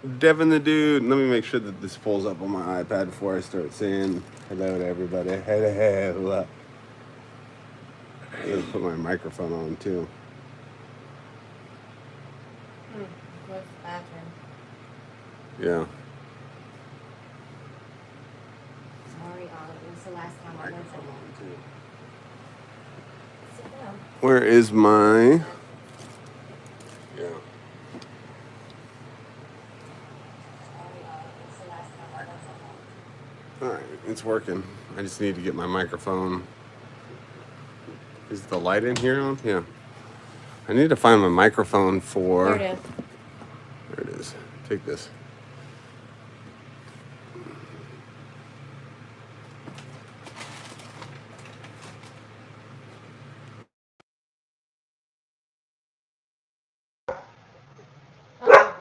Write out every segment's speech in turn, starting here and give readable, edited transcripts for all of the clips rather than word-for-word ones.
Devin the Dude. Let me make sure that this pulls up on my iPad before I start saying hello to everybody. Hello. I'm going to put my microphone on too. Where's the bathroom? Yeah. Sorry, it was the last time I went somewhere. Sit down. Where is my... Yeah. Alright, it's working. I just need to get my microphone. Is the light in here on? Yeah. I need to find my microphone for... There it is. There it is. Take this.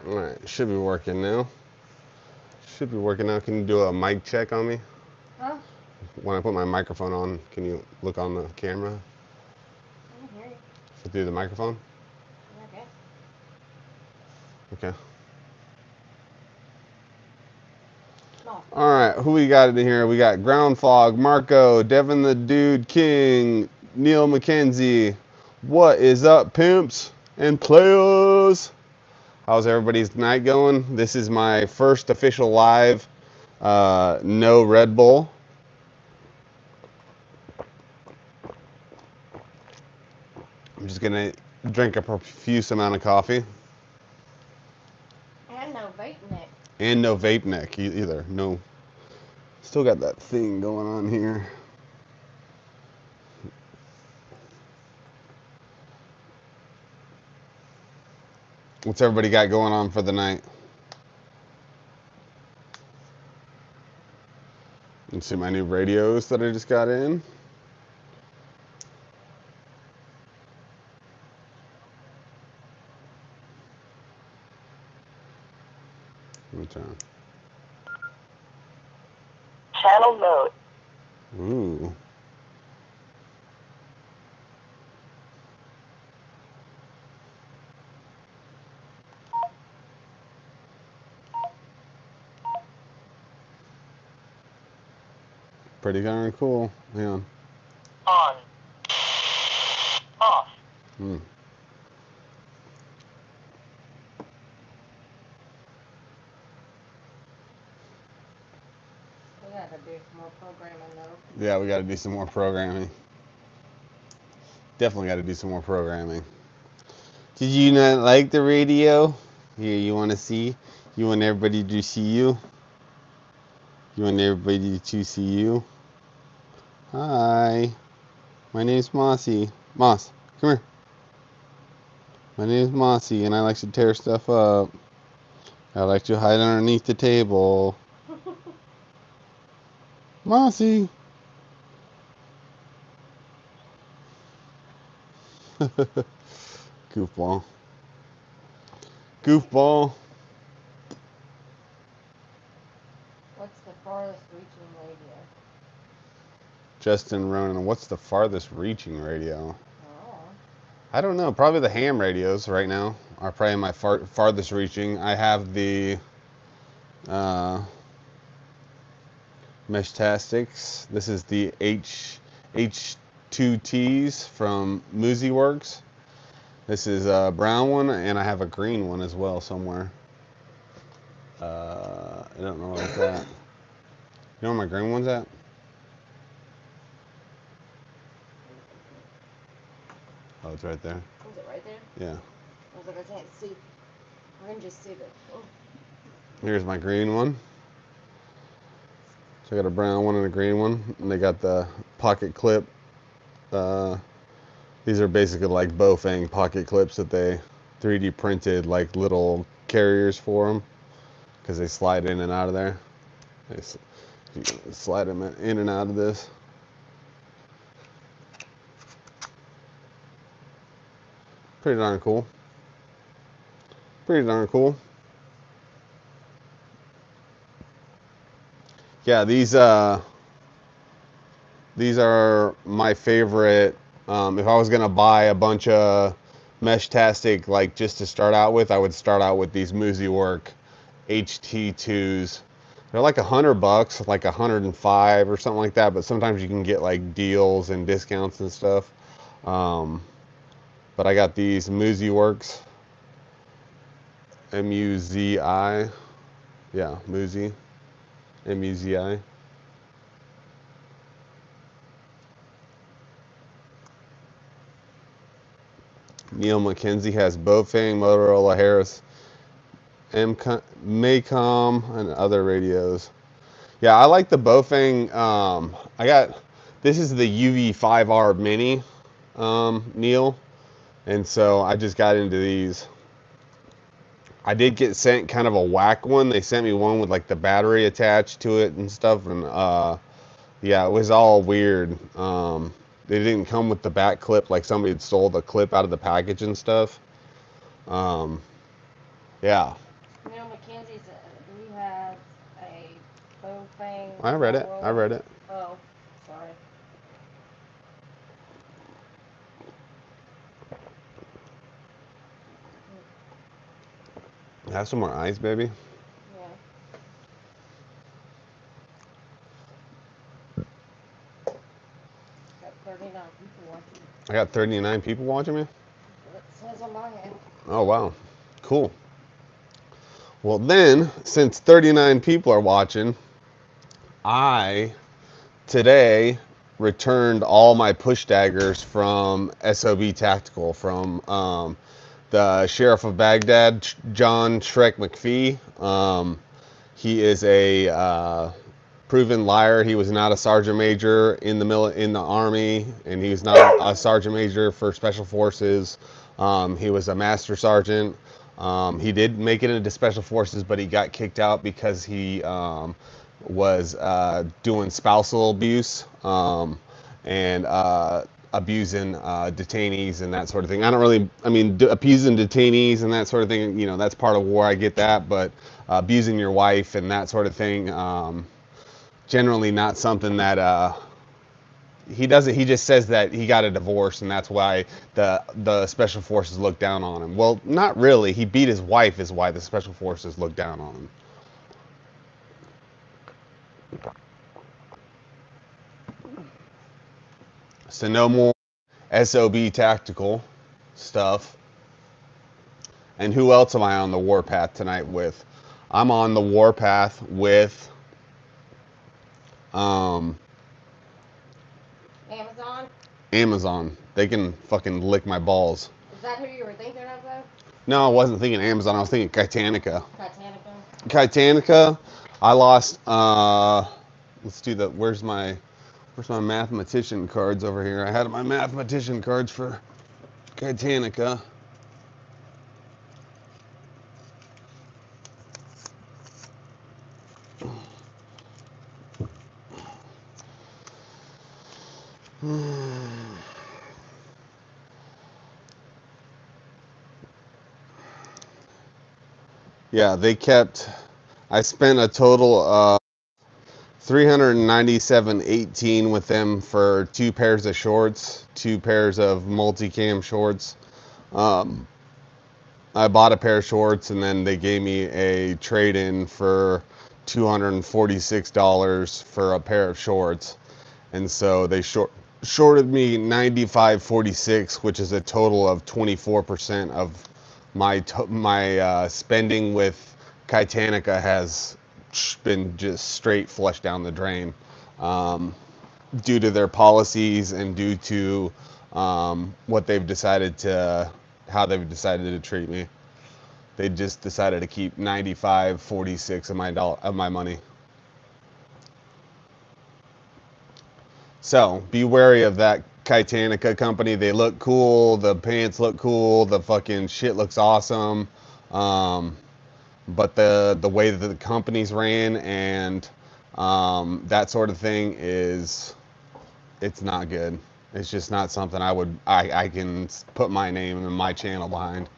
Alright, should be working now. Should be working now. Can you do a mic check on me? Huh? When I put my microphone on, can you look on the camera? I can hear you. Through the microphone? Okay. Okay. No. Alright, who we got in here? We got Ground Fog, Marco, Devin the Dude King, Neil McKenzie. What is up, pimps and players? How's everybody's night going? This is my first official live. No Red Bull. I'm just gonna drink a profuse amount of coffee. And no vape neck. And no vape neck either. No. Still got that thing going on here. What's everybody got going on for the night? You see my new radios that I just got in? Let me turn. Channel mode. Ooh. Pretty darn cool. Hang on. On. Off. Hmm. We gotta do some more programming though. Yeah, we got to do some more programming. Definitely got to do some more programming. Did you not like the radio? Here, you want to see? You want everybody to see you? You want everybody to see you? Hi. My name's Mossy. Moss, come here. My name's Mossy, and I like to tear stuff up. I like to hide underneath the table. Mossy. Goofball. Goofball. What's the farthest reaching radio? Justin Ronan, what's the farthest reaching radio? Oh. I don't know. Probably the ham radios right now are probably my farthest reaching. I have the Meshtastics. This is the H2Ts from Muzi Works. This is a brown one, and I have a green one as well somewhere. I don't know where it's at. You know where my green one's at? Oh, it's right there. Is it right there? Yeah. I was like, I can't see. I can just see the. Oh. Here's my green one. So I got a brown one and a green one, and they got the pocket clip. These are basically like Bofang pocket clips that they 3D printed like little carriers for them because they slide in and out of there. They slide them in and out of this. Pretty darn cool. Pretty darn cool. Yeah, these are my favorite. If I was gonna buy a bunch of Meshtastic like just to start out with, I would start out with these Muzi Work HT2s. They're like $100, like 105 or something like that. But sometimes you can get like deals and discounts and stuff. But I got these Muzi Works, Muzi. Yeah, Muzi, Muzi. Neil McKenzie has Bofang, Motorola, Harris, Maycom, and other radios. Yeah, I like the Bofang. This is the UV5R Mini, Neil, and so I just got into these. I did get sent kind of a whack one. They sent me one with like the battery attached to it and stuff, and yeah, it was all weird. They didn't come with the back clip, like somebody had stole the clip out of the package and stuff. Um, yeah. Neil McKenzie's, he has a Bofang. I read it. I read it. Oh, sorry. Have some more ice, baby. Yeah. Got 39 people watching. I got 39 people watching me. It says on my end. Oh, wow. Cool. Well, then, since 39 people are watching, I today returned all my push daggers from SOB Tactical from the Sheriff of Baghdad, John Shrek McPhee. He is a proven liar. He was not a sergeant major in the army, and he was not a sergeant major for special forces. He was a master sergeant. He did make it into special forces, but he got kicked out because he was doing spousal abuse and abusing detainees and that sort of thing. I don't really, I mean, abusing detainees and that sort of thing, you know, that's part of war. I get that, but abusing your wife and that sort of thing, generally not something that he doesn't. He just says that he got a divorce and that's why the special forces look down on him. Well, not really. He beat his wife is why the special forces look down on him. So no more SOB tactical stuff. And who else am I on the warpath tonight with? I'm on the warpath with um, Amazon? Amazon. They can fucking lick my balls. Is that who you were thinking of, though? No, I wasn't thinking Amazon. I was thinking Titanica. Titanica? Titanica. I lost. Let's do the. Where's my mathematician cards over here? I had my mathematician cards for Titanica. Yeah, they kept. I spent a total of 397.18 with them for 2 pairs of shorts, 2 pairs of multicam shorts. Um, I bought a pair of shorts and then they gave me a trade-in for $246 for a pair of shorts, and so they shorted me 95.46, which is a total of 24% of my spending with Titanica has been just straight flushed down the drain, due to their policies and due to what they've decided to how they've decided to treat me. They just decided to keep 95.46 of my money. So be wary of that Titanica company. They look cool. The pants look cool. The fucking shit looks awesome. But the way that the companies ran and that sort of thing it's not good. It's just not something I can put my name and my channel behind.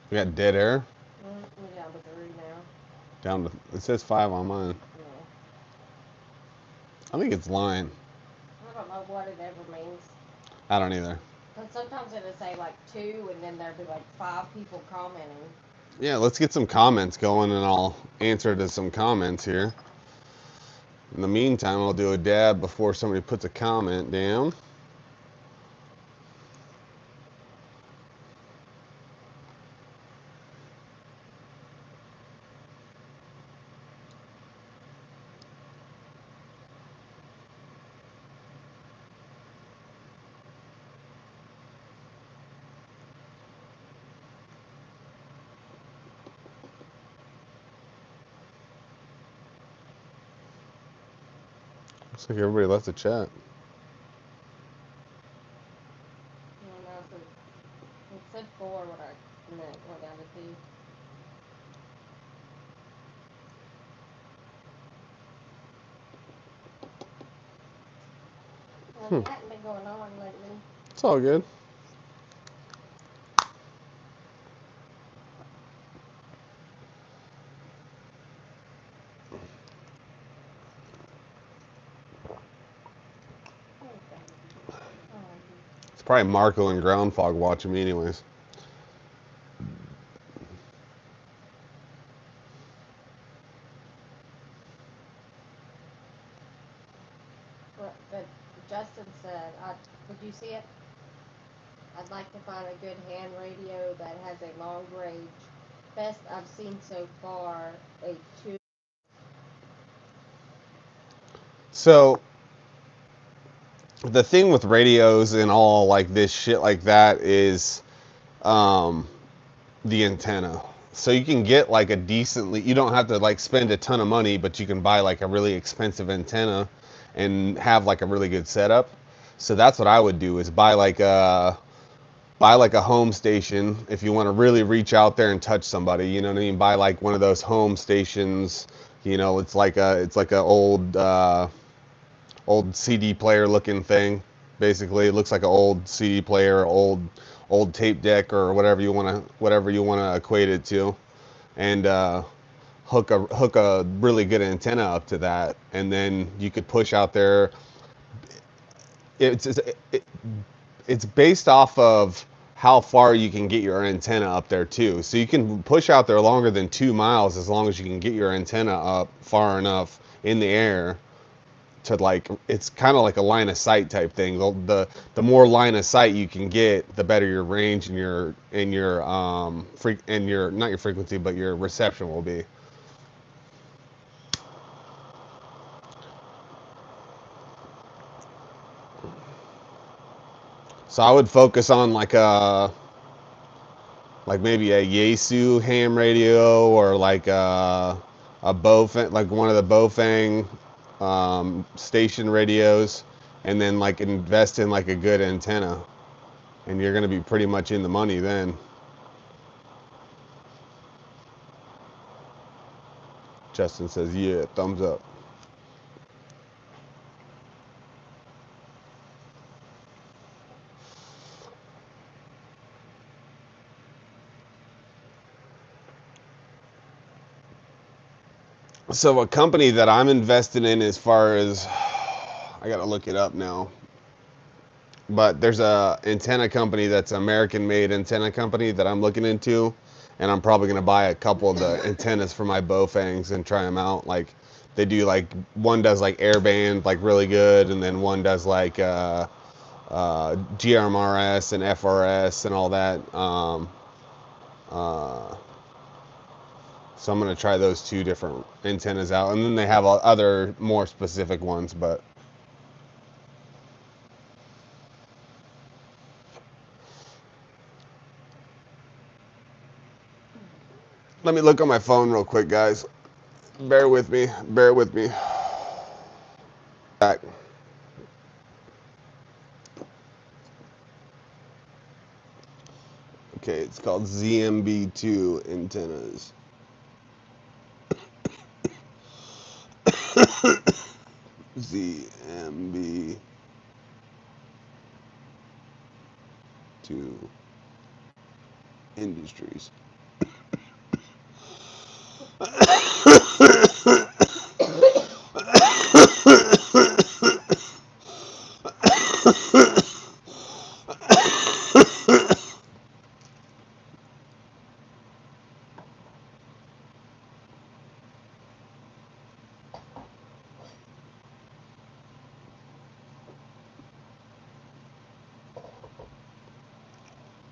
We got dead air. We're down to 3 now. Down to it says 5 on mine. Yeah. I think it's lying. I don't know what it ever means? I don't either. Because sometimes it'll say like two, and then there'll be like 5 people commenting. Yeah, let's get some comments going, and I'll answer to some comments here. In the meantime, I'll do a dab before somebody puts a comment down. Looks like everybody left the chat. I don't know if it said 4 when I went down to 2. Well, it hadn't been going on lately. It's all good. It's probably Marco and Groundfog watching me anyways. But Justin said, did you see it? I'd like to find a good hand radio that has a long range. Best I've seen so far, a 2. So the thing with radios and all like this shit like that is the antenna. So you can get like a decently, you don't have to like spend a ton of money, but you can buy like a really expensive antenna and have like a really good setup. So that's what I would do is buy like a home station if you want to really reach out there and touch somebody. You know what I mean? Buy like one of those home stations. You know, it's like a old CD player looking thing. Basically, it looks like an old CD player, old tape deck, or whatever you want to equate it to, and hook a really good antenna up to that, and then you could push out there. It's it, it's based off of how far you can get your antenna up there too. So you can push out there longer than 2 miles as long as you can get your antenna up far enough in the air to like, it's kind of like a line of sight type thing. The more line of sight you can get, the better your range and your not your frequency but your reception will be. So I would focus on like maybe a Yaesu ham radio or like a Bofang, like one of the Bofang station radios, and then like invest in like a good antenna, and you're gonna be pretty much in the money then. Justin says, yeah, thumbs up. So a company that I'm invested in, as far as, I gotta look it up now, but there's a antenna company that's American made antenna company that I'm looking into, and I'm probably gonna buy a couple of the antennas for my Bofangs and try them out. Like they do, like one does like airband like really good, and then one does like GMRS and FRS and all that. Uh, so I'm gonna try those two different antennas out, and then they have other more specific ones. But let me look on my phone real quick, guys. Bear with me. Bear with me. Back. Okay, it's called ZMB2 antennas. ZMB2 Industries.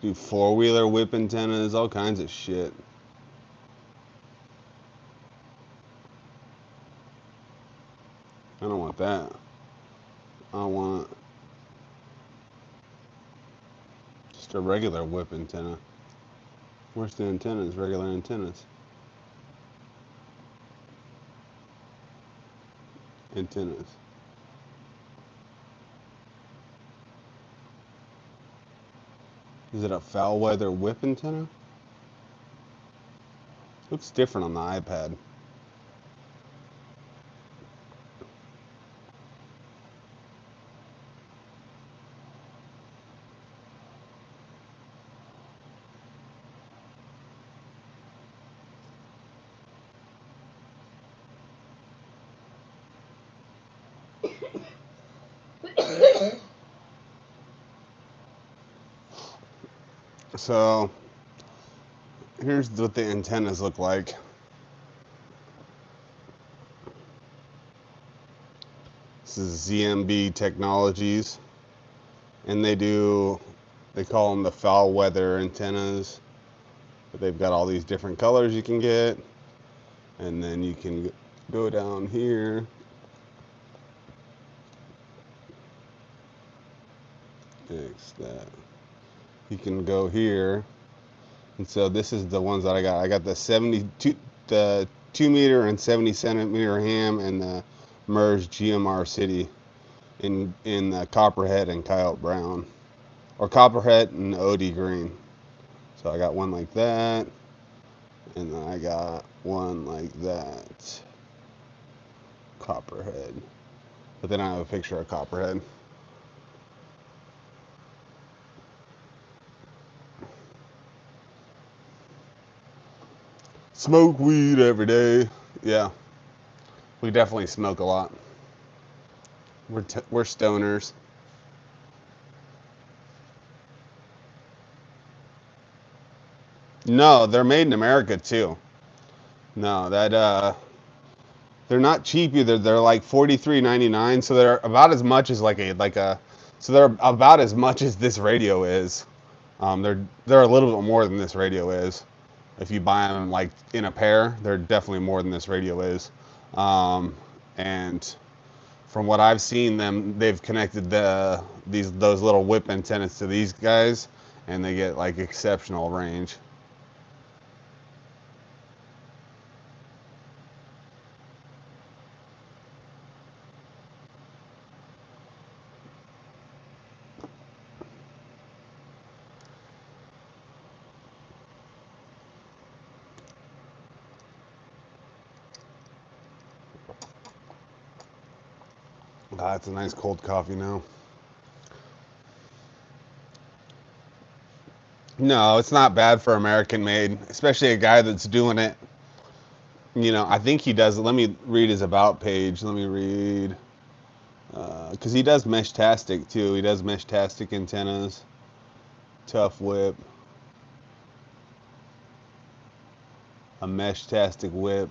Do four-wheeler whip antennas, all kinds of shit. I don't want that. I want just a regular whip antenna. Where's the antennas? Regular antennas. Antennas. Is it a foul weather whip antenna? Looks different on the iPad. So here's what the antennas look like. This is ZMB Technologies, and they call them the foul weather antennas. But they've got all these different colors you can get, and then you can go down here. Fix that. You can go here, and so this is the ones that I got. I got the 2 meter and 70 centimeter ham, and the merged GMR City in Copperhead and Coyote Brown, or Copperhead and OD Green. So I got one like that, and then I got one like that, Copperhead. But then I have a picture of Copperhead. Smoke weed every day. Yeah, we definitely smoke a lot. We're stoners. No, they're made in America too. No, that they're not cheap either. They're like $43.99, so they're about as much as so they're about as much as this radio is. They're a little bit more than this radio is. If you buy them like in a pair, they're definitely more than this radio is. And from what I've seen they've connected those little whip antennas to these guys, and they get like exceptional range. Ah, it's a nice cold coffee now. No, it's not bad for American made, especially a guy that's doing it. I think he does. Let me read his about page. Let me read. Because he does mesh-tastic too. He does mesh-tastic antennas, tough whip, a mesh-tastic whip.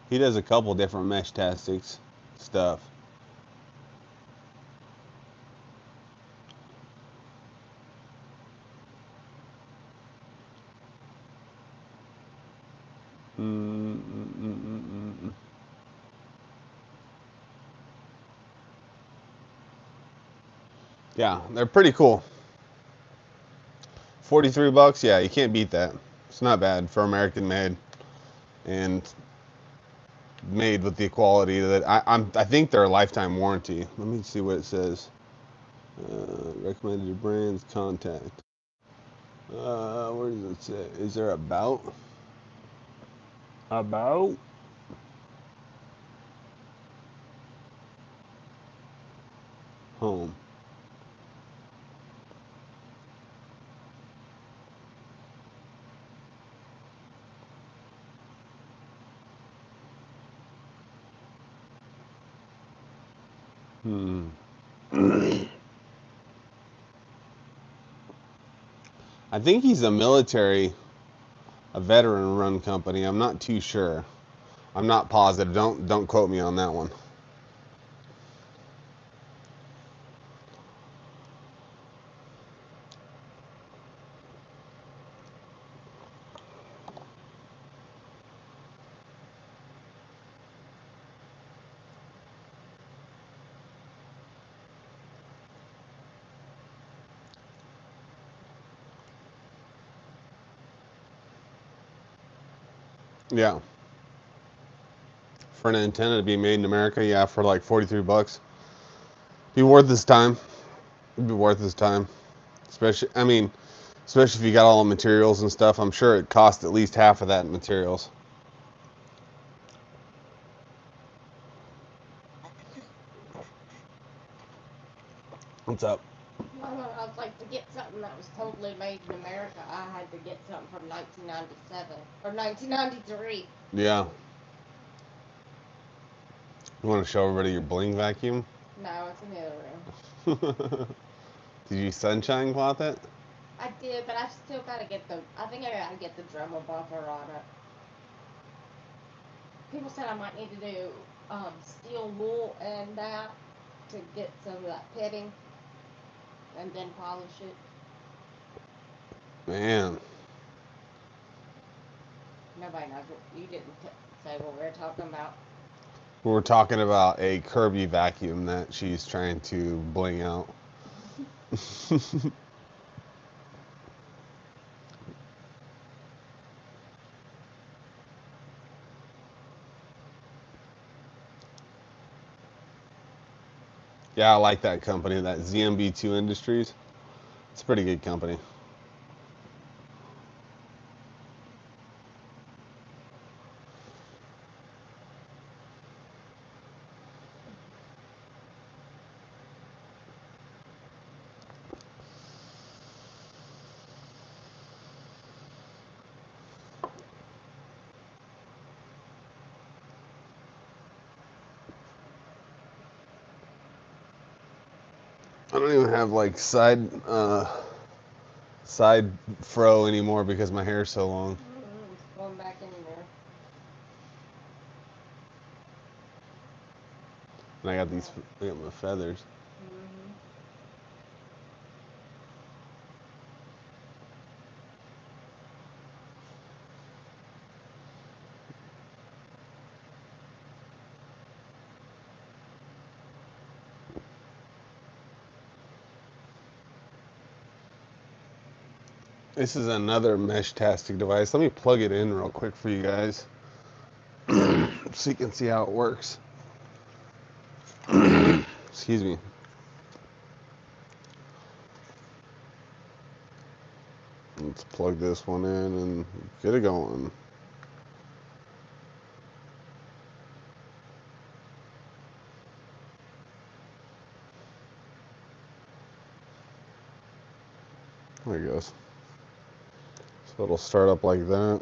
He does a couple different mesh-tastics stuff. Mm. Yeah, they're pretty cool. 43 bucks. Yeah, you can't beat that. It's not bad for American made and made with the quality that I think they're a lifetime warranty. Let me see what it says. Recommended brands contact. Where does it say? Is there about? About? Home. Hmm. I think he's a veteran-run company. I'm not too sure. I'm not positive. Don't quote me on that one. Yeah. For an antenna to be made in America, yeah, for like 43 bucks. Be worth his time. It'd be worth his time. Especially if you got all the materials and stuff. I'm sure it cost at least half of that in materials. What's up? I was like, to get something that was totally made in America, I had to get something from 1997 or 1993. Yeah. You want to show everybody your bling vacuum? No, it's in the other room. Did you sunshine cloth it? I did, but I still gotta get the. I think I gotta get the Dremel buffer on it. People said I might need to do steel wool and that to get some of that pitting, and then polish it. Man. Nobody knows what you didn't say what we were talking about. We're talking about a Kirby vacuum that she's trying to bling out. Yeah, I like that company, that ZMB2 Industries. It's a pretty good company. I don't even have like side fro anymore because my hair's so long. It's going back in there. And I got my feathers. Mm-hmm. This is another mesh-tastic device. Let me plug it in real quick for you guys so you can see how it works. Excuse me. Let's plug this one in and get it going. There it goes. So it'll start up like that.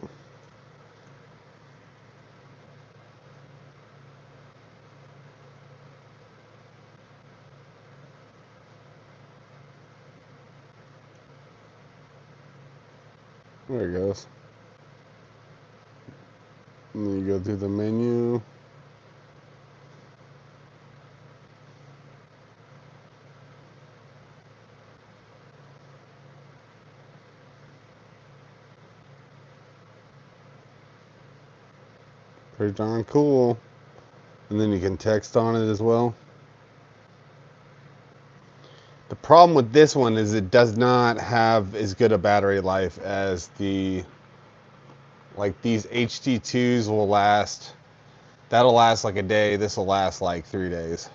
There it goes. And then you go through the menu. Pretty darn cool. And then you can text on it as well. The problem with this one is it does not have as good a battery life as like these HT2s will last. That'll last like a day. This will last like 3 days.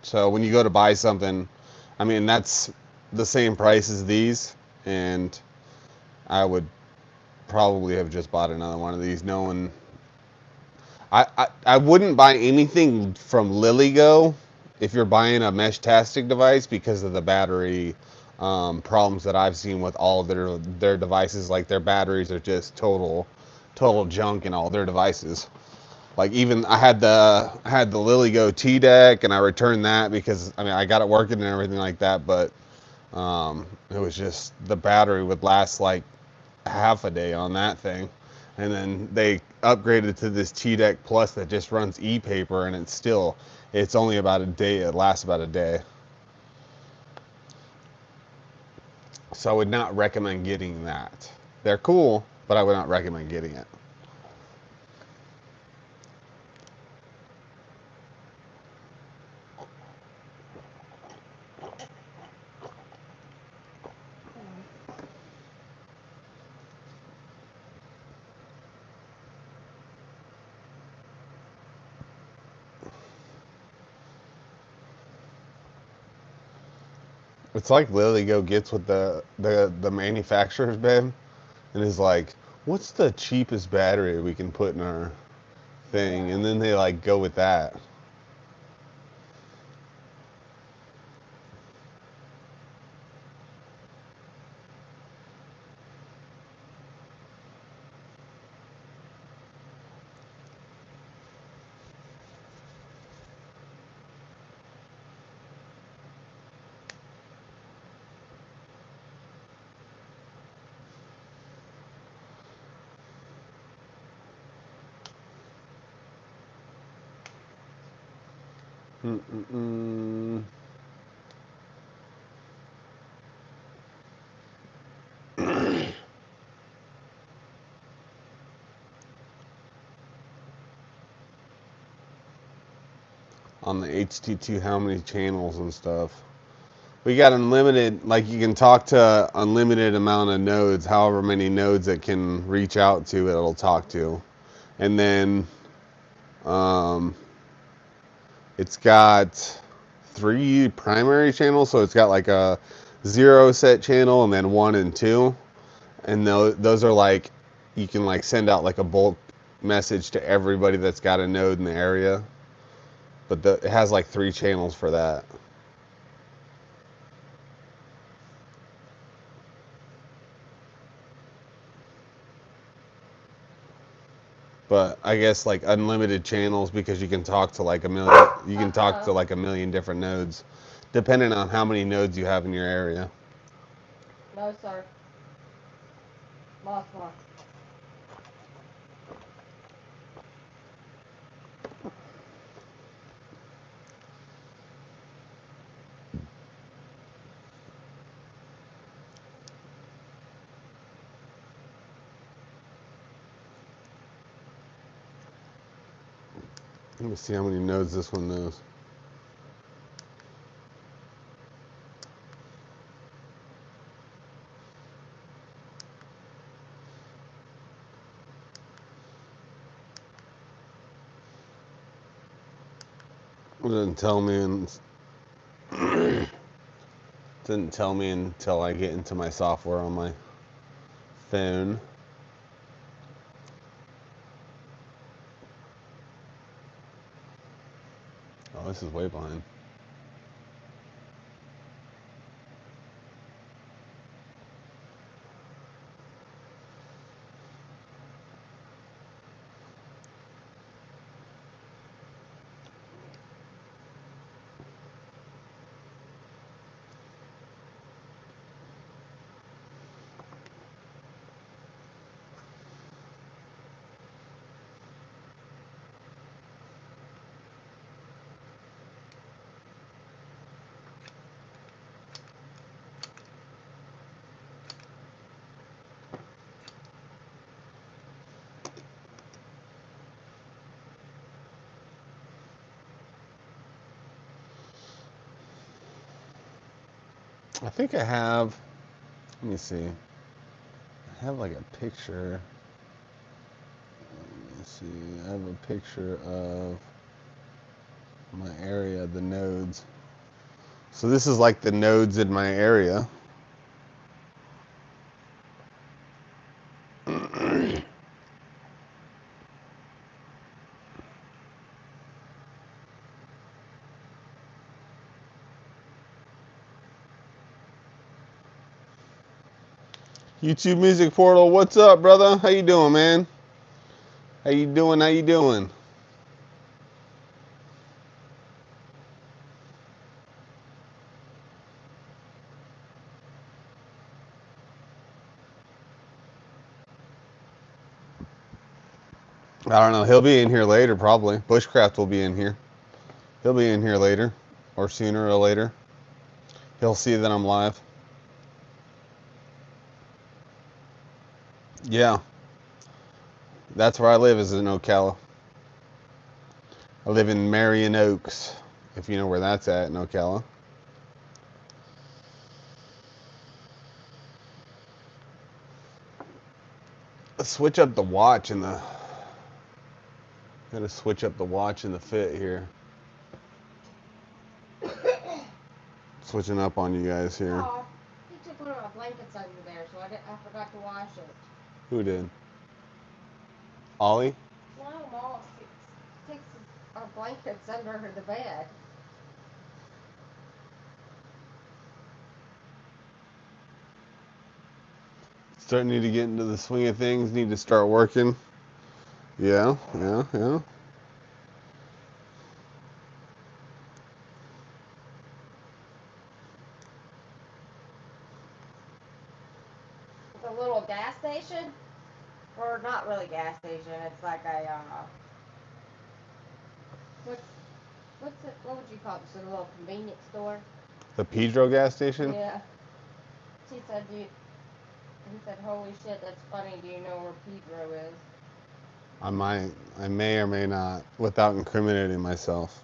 So when you go to buy something, I mean, that's the same price as these, and I would probably have just bought another one of these knowing I wouldn't buy anything from LilyGo if you're buying a mesh-tastic device because of the battery problems that I've seen with all of their devices. Like their batteries are just total junk in all their devices. Like even I had the LilyGo T deck, and I returned that because I mean I got it working and everything like that, but it was just the battery would last like half a day on that thing, and then they upgraded to this T deck Plus that just runs e-paper, and it's only about a day. It lasts about a day. So I would not recommend getting that. They're cool, but I would not recommend getting it. It's like LilyGo gets with the manufacturer's bid and is like, what's the cheapest battery we can put in our thing? And then they like go with that. Mm-mm-mm. On the HT2, how many channels and stuff? We got unlimited, like you can talk to unlimited amount of nodes, however many nodes it can reach out to, it'll talk to. And then um, it's got 3 primary channels, so it's got like a 0 set channel and then 1 and 2. And those are like, you can like send out like a bulk message to everybody that's got a node in the area. But it has like 3 channels for that. But I guess like unlimited channels because you can talk to like a million. You can talk to like a million different nodes, depending on how many nodes you have in your area. No, sir. Lost one. Let me see how many nodes this one knows. It doesn't tell me, and didn't tell me until I get into my software on my phone. Oh, this is way behind. I think I have. Let me see. I have like a picture. Let me see. I have a picture of my area, the nodes. So this is like the nodes in my area. YouTube Music Portal, what's up, brother? How you doing, man? How you doing? How you doing? I don't know. He'll be in here later, probably. Bushcraft will be in here. He'll be in here later, or sooner or later. He'll see that I'm live. Yeah, that's where I live, is in Ocala. I live in Marion Oaks, if you know where that's at in Ocala. Let's switch up the watch and the. Gotta switch up the watch and the fit here. Switching up on you guys here. Oh, he took one of my blankets under there, so I forgot to wash it. Who did? Ollie? No, Moss takes our blankets under the bed. Starting to get into the swing of things. Need to start working. Yeah. It's a little gas station, or not really gas station. It's like a what's it? What would you call it? Just a little convenience store. The Pedro gas station? Yeah. She said, He said, "Holy shit, that's funny. Do you know where Pedro is?" I may or may not, without incriminating myself.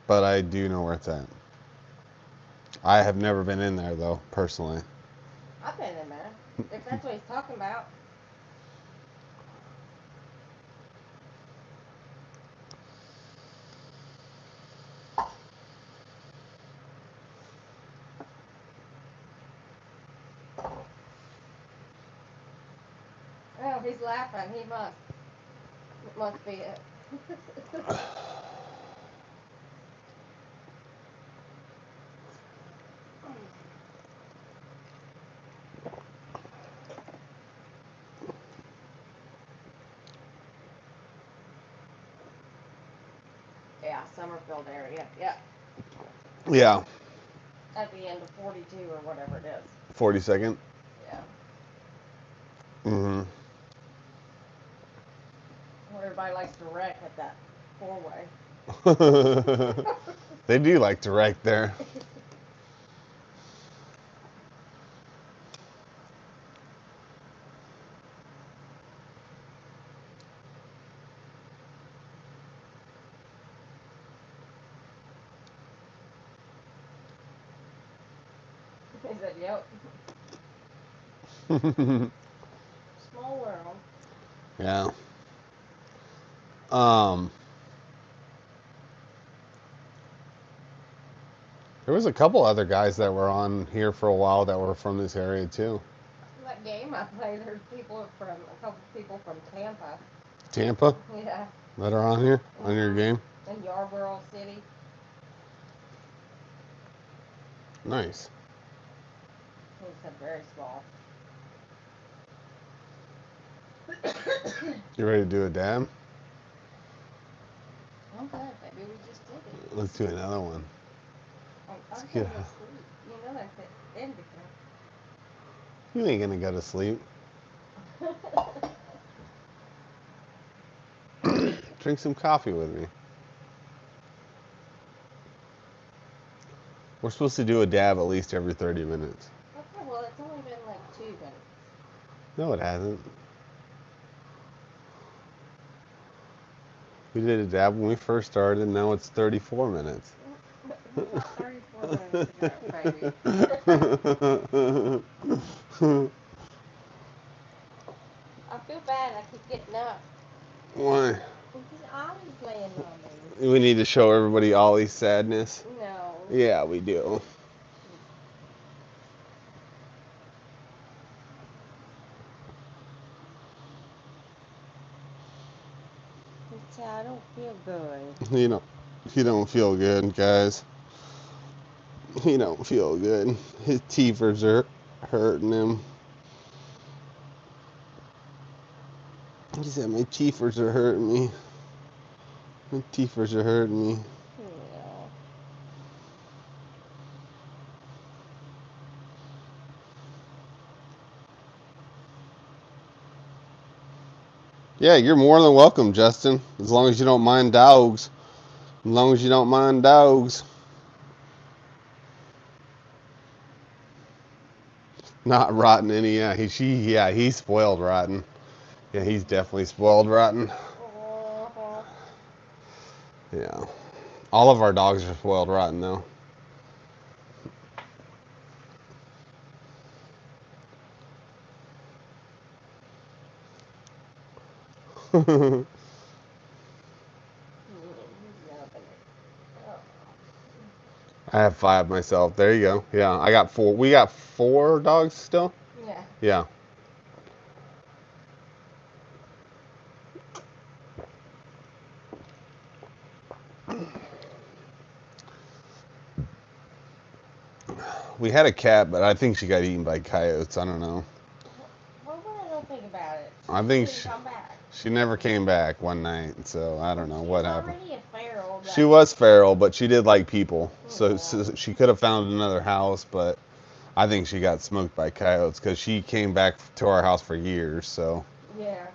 But I do know where it's at. I have never been in there, though, personally. I've been in there. If that's what he's talking about. Oh, he's laughing. He must. It must be it. Yeah, Summerfield area. Yeah. Yeah. At the end of 42 or whatever it is. 42nd? Yeah. Mm-hmm. Where everybody likes to wreck at that four-way. They do like to wreck there. He said, "Yep." Small world. Yeah. Um. There was a couple other guys that were on here for a while that were from this area too. That game I play, there's a couple people from Tampa. Tampa? Yeah. That are on here? On your game? In Yarborough City. Nice. He said very small. You ready to do a dab? Okay, maybe we just did it. Let's do another one. I'm Let's gonna get go to sleep. You know that's the end You ain't gonna go to sleep. Drink some coffee with me. We're supposed to do a dab at least every 30 minutes. Okay, well it's only been like 2 minutes. No, it hasn't. We did a dab when we first started, and now it's 34 minutes. What's not 34 minutes ago, baby? I feel bad. I keep getting up. Why? Because Ollie's laying on me. We need to show everybody Ollie's sadness. No. Yeah, we do. He said, "I don't feel good." He don't feel good, guys. He don't feel good. His teethers are hurting him. He said, my teethers are hurting me. My teethers are hurting me. Yeah. Yeah, you're more than welcome, Justin. As long as you don't mind dogs. As long as you don't mind dogs. Not rotten any. He's spoiled rotten. Yeah, he's definitely spoiled rotten. Uh-huh. Yeah. All of our dogs are spoiled rotten though. He's open it. Oh. I have 5 myself. There you go. Yeah, I got 4. We got 4 dogs still? Yeah. Yeah. We had a cat, but I think she got eaten by coyotes. I don't know. Well, what I don't think about it. She I just think didn't come back. she never came back one night, so I don't know She what was happened. already a feral. She was feral, but she did like people, so, Yeah. so she could have found another house, but I think she got smoked by coyotes because she came back to our house for years. So Yeah.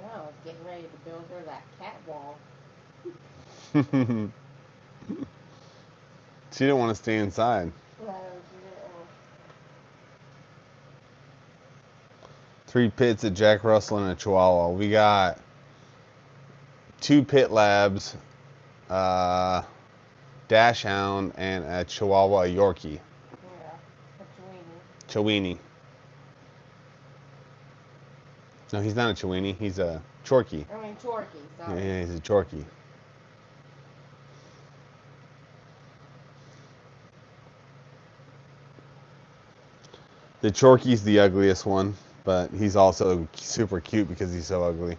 I was getting ready to build her that cat wall. she didn't want to stay inside. No, she didn't. 3 pits, a Jack Russell, and a Chihuahua. We got 2 pit labs, uh, Dash Hound, and a Chihuahua Yorkie. Yeah. A tweenie. Chiweenie. No, he's not a Chiweenie. He's a Chorkie. I mean, Chorky, sorry. Yeah, he's a Chorkie. The Chorkie's the ugliest one, but he's also super cute because he's so ugly.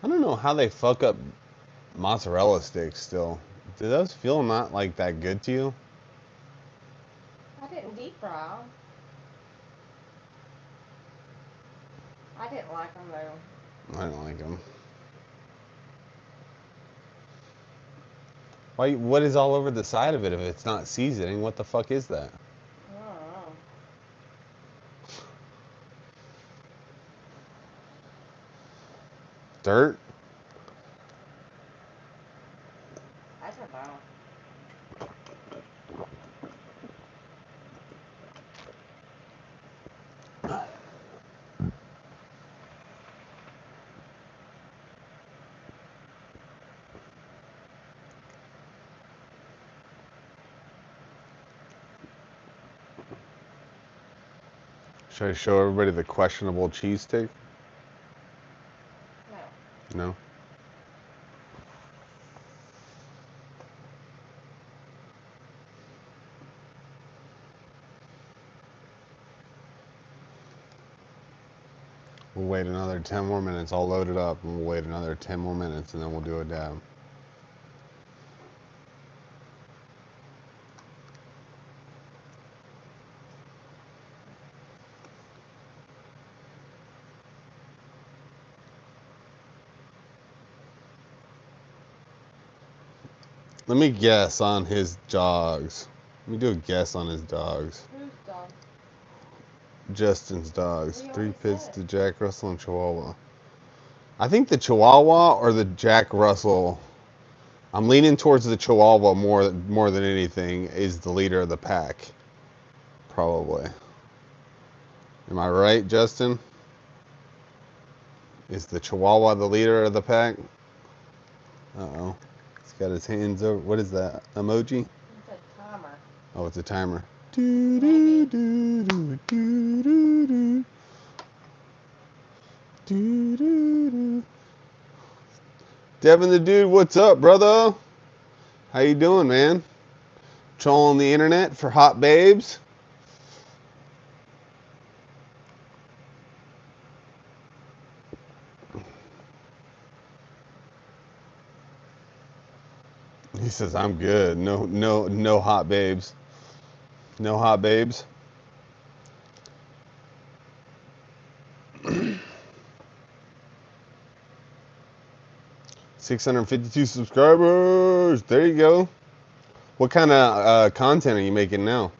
I don't know how they fuck up mozzarella sticks still. Do those feel not like that good to you? I didn't deep fry 'em. I didn't like them though. I don't like them. Why? What is all over the side of it if it's not seasoning? What the fuck is that? I don't know. Dirt? I don't know. Should I show everybody the questionable cheese stick? No. No. We'll wait another 10 more minutes. I'll load it up and we'll wait another 10 more minutes and then we'll do a dab. Let me guess on his dogs. Let me do a guess on his dogs. Whose dog? Justin's dogs. We 3 already pits said to it. Jack Russell and Chihuahua. I think the Chihuahua or the Jack Russell. I'm leaning towards the Chihuahua more than anything. Is the leader of the pack, probably. Am I right, Justin? Is the Chihuahua the leader of the pack? Uh-oh. He's got his hands over. What is that emoji? It's a timer. Oh, it's a timer. Maybe. Devin the dude, what's up, brother? How you doing, man? Trolling the internet for hot babes? He says, I'm good. No hot babes. No hot babes. $652 subscribers. There you go. What kind of content are you making now?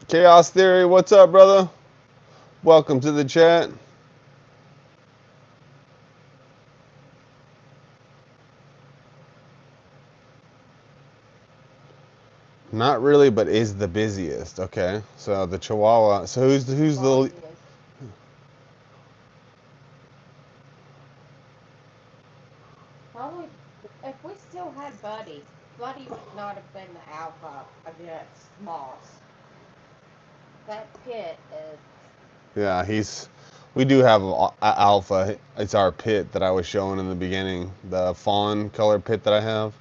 Chaos Theory, what's up, brother? Welcome to the chat. Not really, but is the busiest. Okay, so the Chihuahua. So who's the? Probably, if we still had Buddy, Buddy would not have been the alpha against Moss. That pit is. Yeah, he's. We do have alpha. It's our pit that I was showing in the beginning. The fawn color pit that I have.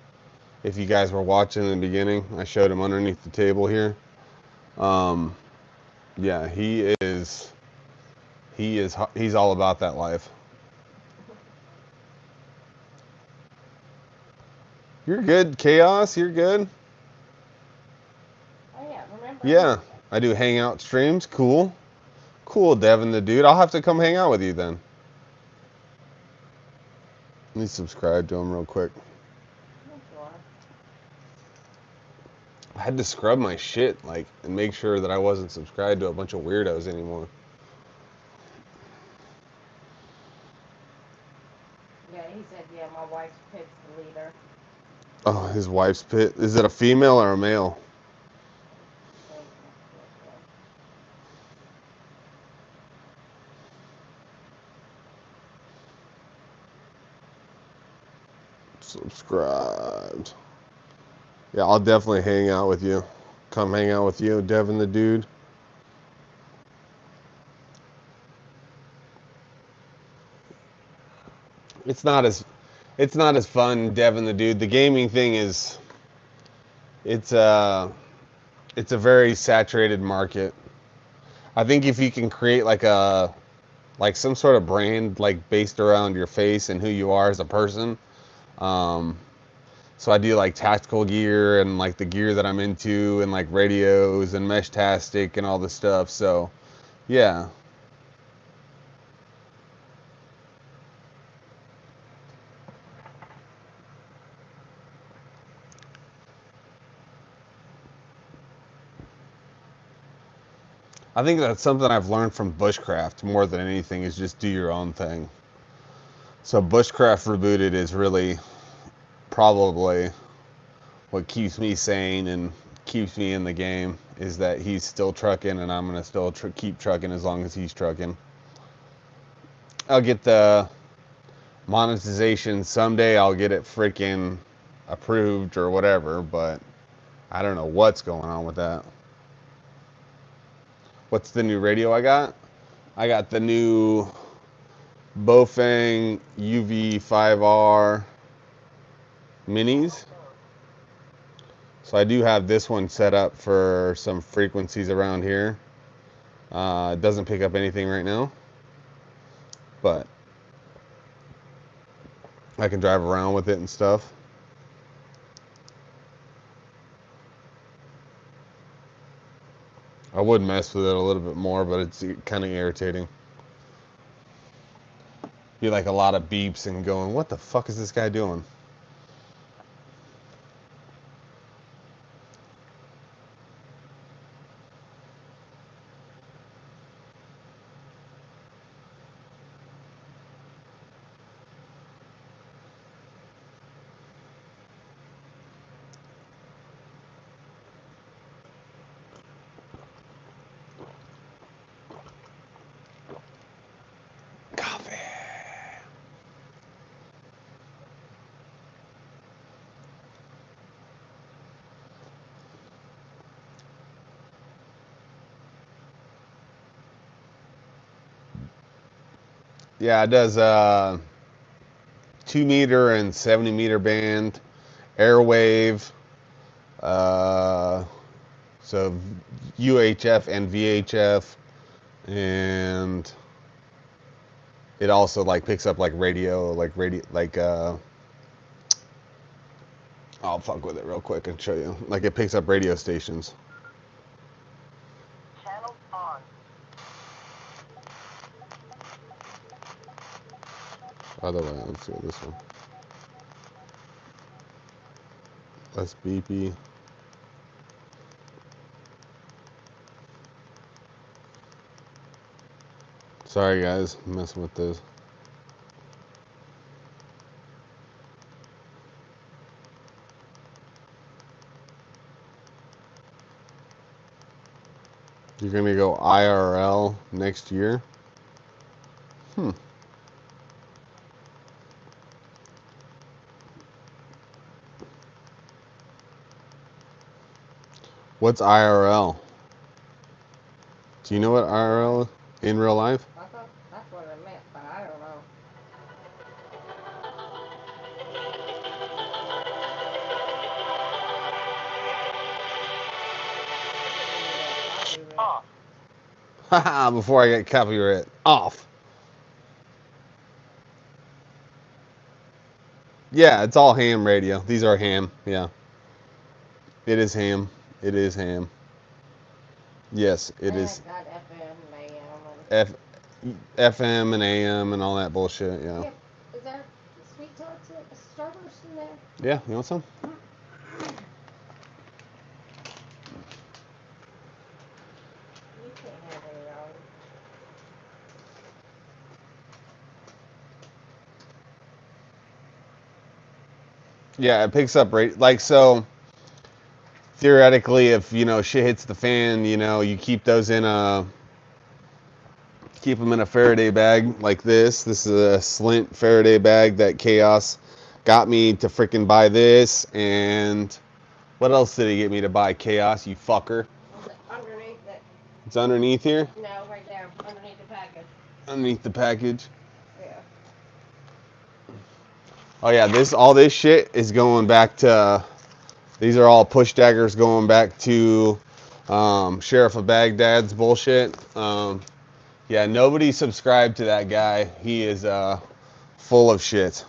If you guys were watching in the beginning, I showed him underneath the table here. Yeah, he's all about that life. You're good, Chaos. You're good. Oh yeah, remember? Yeah, I do hangout streams. Cool. Cool, Devin the dude. I'll have to come hang out with you then. Let me subscribe to him real quick. Sure. I had to scrub my shit, like, and make sure that I wasn't subscribed to a bunch of weirdos anymore. Yeah, he said, yeah, my wife's pit's the leader. Oh, his wife's pit. Is it a female or a male? Subscribed. Yeah, I'll definitely hang out with you. Come hang out with you, Devin the dude. It's not as fun, Devin the dude. The gaming thing is it's it's a very saturated market. I think if you can create like some sort of brand like based around your face and who you are as a person. Um, so I do like tactical gear and like the gear that I'm into and like radios and Meshtastic and all this stuff. So yeah. I think that's something I've learned from bushcraft more than anything is just do your own thing. So bushcraft rebooted is really probably what keeps me sane and keeps me in the game is that he's still trucking and I'm gonna still keep trucking as long as he's trucking. I'll get the monetization someday. I'll get it freaking approved or whatever, but I don't know what's going on with that. What's the new radio I got? I got the new Bofang UV5R minis. So I do have this one set up for some frequencies around here. It doesn't pick up anything right now, but I can drive around with it and stuff. I would mess with it a little bit more, but it's kind of irritating. Be like a lot of beeps and going, what the fuck is this guy doing? Coffee. Yeah, it does 2 meter and 70 meter band, airwave, uh, so UHF and VHF, and it also like picks up like radio, I'll fuck with it real quick and show you. Like it picks up radio stations. Channels on. By the way, let's see this one. Less beepy. Sorry guys, I'm messing with this. You're gonna go IRL next year? Hmm. What's IRL? Do you know what IRL is in real life? I thought that's what it meant, but I don't know. Off. Haha, before I get copyright off. Yeah, it's all ham radio. These are ham. Yeah. It is ham. It is ham. Yes, it is Got FM and AM F, FM and AM and all that bullshit. Yeah. Yep. Is there sweet tarts at Starburst in there? Yeah, you want some? You can't have any of them. Yeah, it picks up like so. Theoretically, if shit hits the fan, you keep those in keep them in a Faraday bag like this. This is a Slint Faraday bag that Chaos got me to freaking buy this. And what else did he get me to buy? Chaos, you fucker. Underneath it. It's underneath here. No, right there, underneath the package. Underneath the package. Yeah. Oh yeah, all this shit is going back to. These are all push daggers going back to Sheriff of Baghdad's bullshit. Yeah, nobody subscribed to that guy. He is full of shit.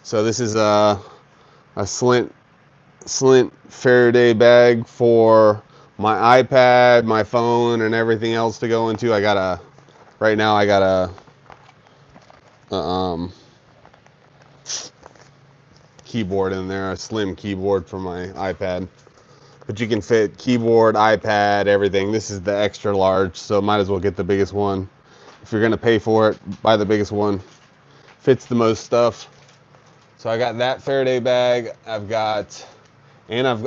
So this is a Slint Faraday bag for my iPad, my phone, and everything else to go into. Right now I got a keyboard in there, a slim keyboard for my iPad. But you can fit keyboard, iPad, everything. This is the extra large, so might as well get the biggest one. If you're gonna pay for it, buy the biggest one. Fits the most stuff. So I got that Faraday bag. I've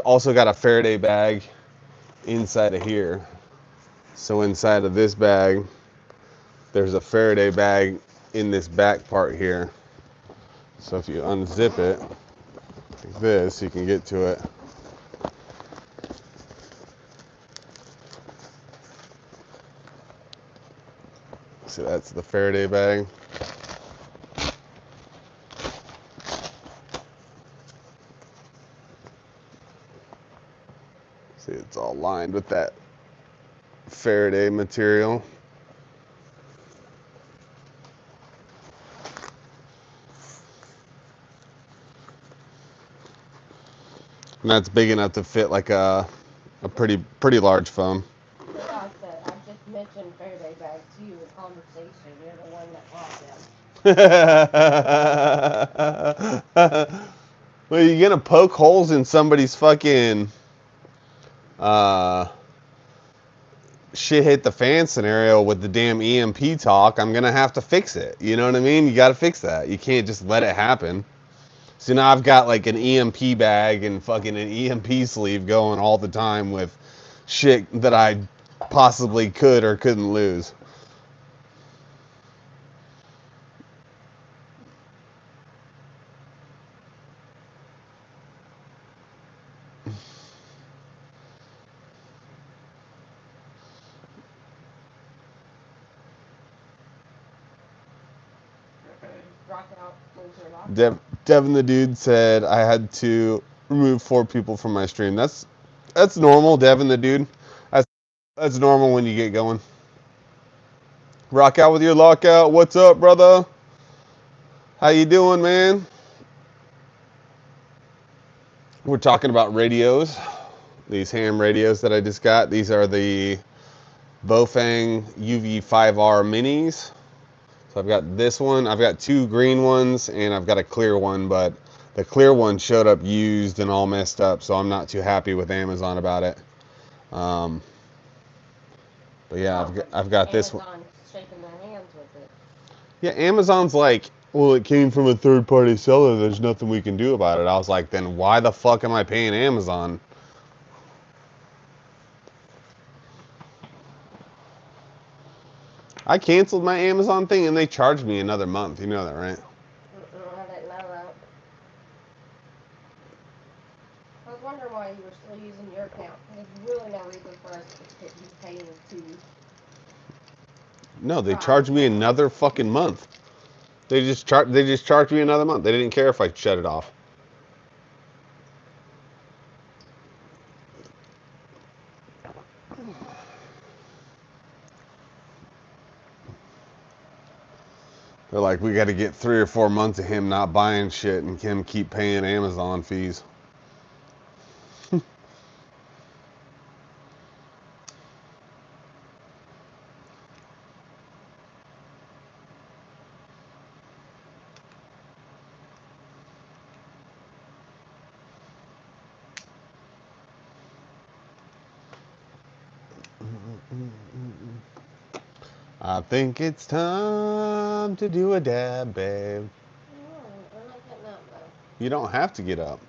also got a Faraday bag inside of here. So inside of this bag, there's a Faraday bag in this back part here. So if you unzip it like this, you can get to it. So that's the Faraday bag. See, it's all lined with that Faraday material. And that's big enough to fit like a pretty large phone. I said, I just mentioned Faraday bags to you in conversation. You're the one that bought them. Well, you're gonna poke holes in somebody's fucking shit hit the fan scenario with the damn EMP talk. I'm gonna have to fix it. You know what I mean? You gotta fix that. You can't just let it happen. So now I've got like an EMP bag and fucking an EMP sleeve going all the time with shit that I possibly could or couldn't lose. Devin the dude said I had to remove 4 people from my stream. That's normal, Devin the dude. That's normal when you get going. Rock out with your lockout. What's up, brother? How you doing, man? We're talking about radios. These ham radios that I just got. These are the Bofang UV5R minis. So I've got this one. I've got two green ones, and I've got a clear one, but the clear one showed up used and all messed up, so I'm not too happy with Amazon about it. But yeah, I've got this one. Amazon's shaking their hands with it. Yeah, Amazon's like, well, it came from a third-party seller. There's nothing we can do about it. I was like, then why the fuck am I paying Amazon? I canceled my Amazon thing, and they charged me another month. You know that, right? I didn't know that. I was wondering why you were still using your account. There's really no reason for us to be paying to. No, they charged me another fucking month. They just charged me another month. They didn't care if I shut it off. They're like, we got to get 3 or 4 months of him not buying shit and him keep paying Amazon fees. I think it's time to do a dab, babe. I'm not getting up though. You don't have to get up.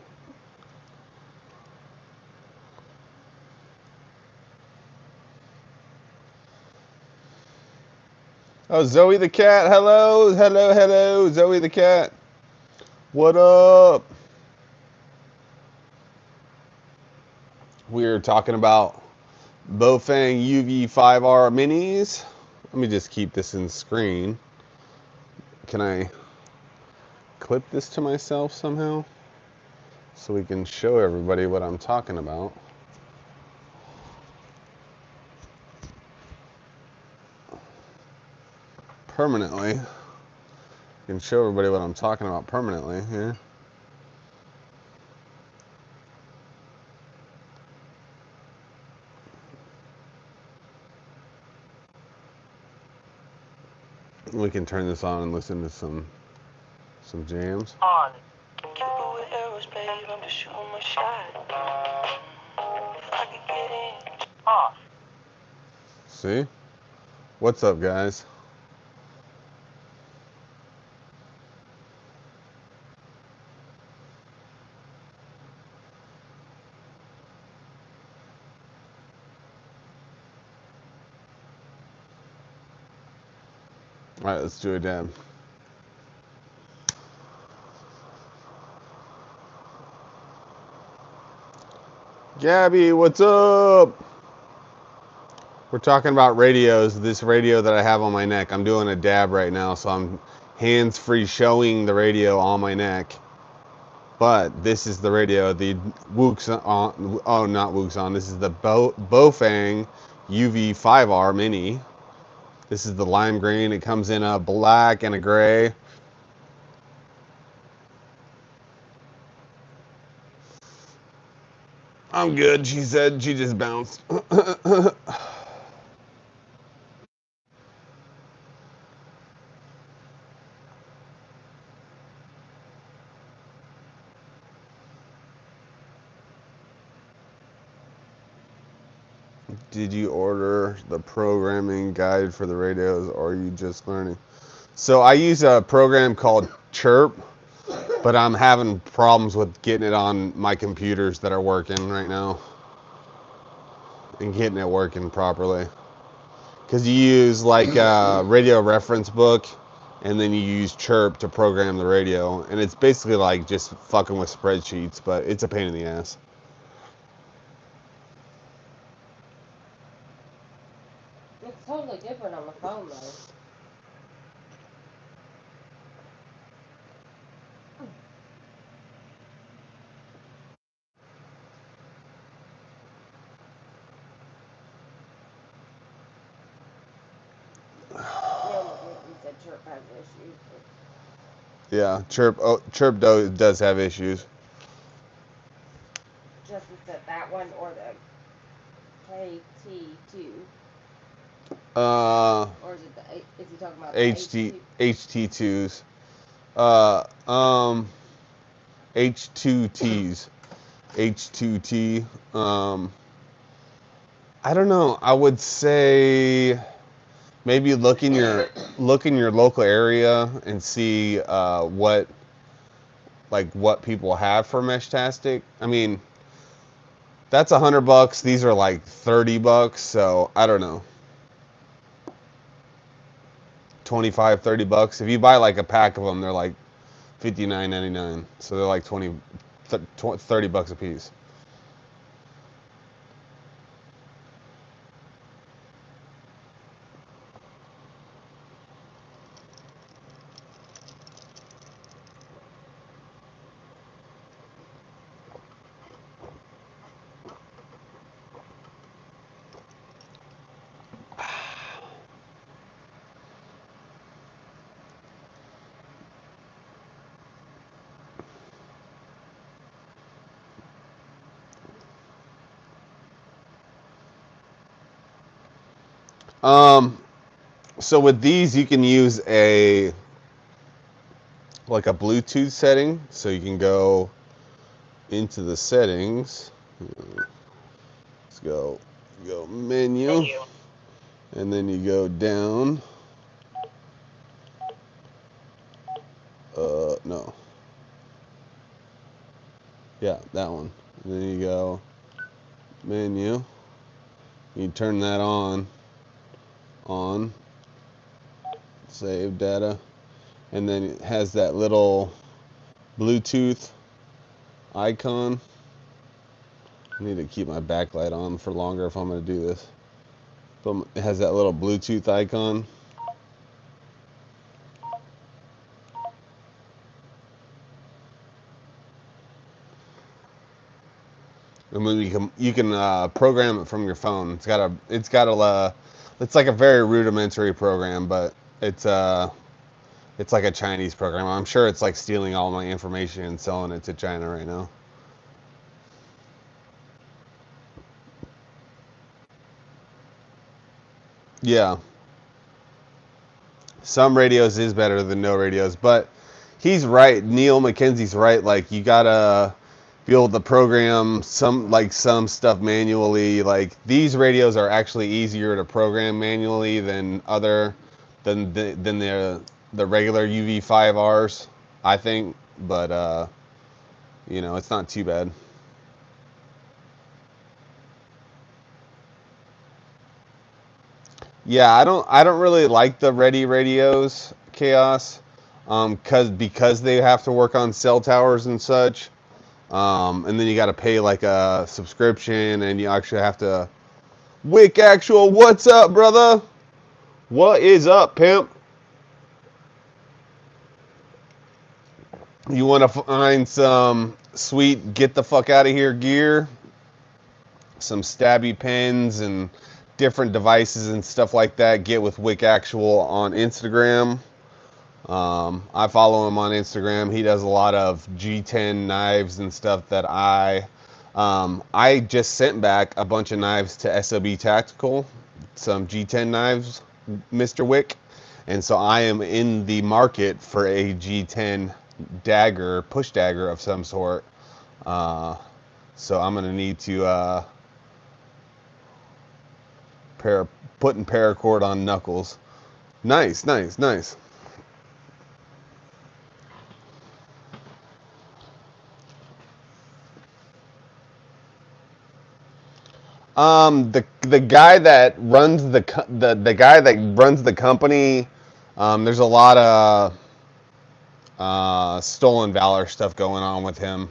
Oh, Zoe the cat. Hello, hello, hello, Zoe the cat. What up? We're talking about Bofang UV5R minis. Let me just keep this in screen. Can I clip this to myself somehow so we can show everybody what I'm talking about? Permanently. Can show everybody what I'm talking about permanently here. We can turn this on and listen to some jams. On. Keep it with arrows, babe. I'm just shooting my shot. If I could get in. Off. See? What's up, guys? All right, let's do a dab. Gabby, what's up? We're talking about radios. This radio that I have on my neck. I'm doing a dab right now, so I'm hands-free showing the radio on my neck. But this is the radio, the Wuxon, oh, not Wuxon. This is the Bofang UV5R Mini. This is the lime green. It comes in a black and a gray. I'm good, she said. She just bounced. Did you order the programming guide for the radios, or are you just learning? So I use a program called Chirp, but I'm having problems with getting it on my computers that are working right now and getting it working properly. Because you use like a radio reference book, and then you use Chirp to program the radio, and it's basically like just fucking with spreadsheets, but it's a pain in the ass. It's totally different on the phone though. said Chirp has issues. Yeah, Chirp does have issues. Justin said that one or the KT2. Uh, Or is it the is he talking about the HT HT? HT2s. Uh, um, H2Ts. H2T. I don't know. I would say maybe look in your local area and see what people have for Meshtastic. I mean, that's $100. These are like $30, so I don't know. 25, $30. If you buy like a pack of them, they're like 59.99. So they're like 30 bucks a piece. Um, so with these, you can use a Bluetooth setting. So you can go into the settings. Let's go menu, and then you go down. No. Yeah, that one. And then you go menu. You turn that on, save data, and then it has that little Bluetooth icon. I need to keep my backlight on for longer if I'm going to do this. But it has that little Bluetooth icon. And then you can program it from your phone. It's like a very rudimentary program, but it's like a Chinese program. I'm sure it's like stealing all my information and selling it to China right now. Yeah, some radios is better than no radios, but he's right. Neil McKenzie's right. Like you gotta be able to program some stuff manually. Like these radios are actually easier to program manually than the regular UV5Rs, I think. But it's not too bad. Yeah, I don't really like the Ready radios, Chaos, because they have to work on cell towers and such. And then you got to pay like a subscription, and you actually have to. Wick Actual, what's up, brother? What is up, pimp? You want to find some sweet get the fuck out of here gear, some stabby pens and different devices and stuff like that? Get with Wick Actual on Instagram. I follow him on Instagram. He does a lot of G10 knives and stuff that I just sent back a bunch of knives to SOB Tactical, some G10 knives, Mr. Wick. And so I am in the market for a G10 push dagger of some sort. So I'm going to need to pair, putting paracord on knuckles. Nice, nice, nice. The guy that runs the guy that runs the company, there's a lot of stolen valor stuff going on with him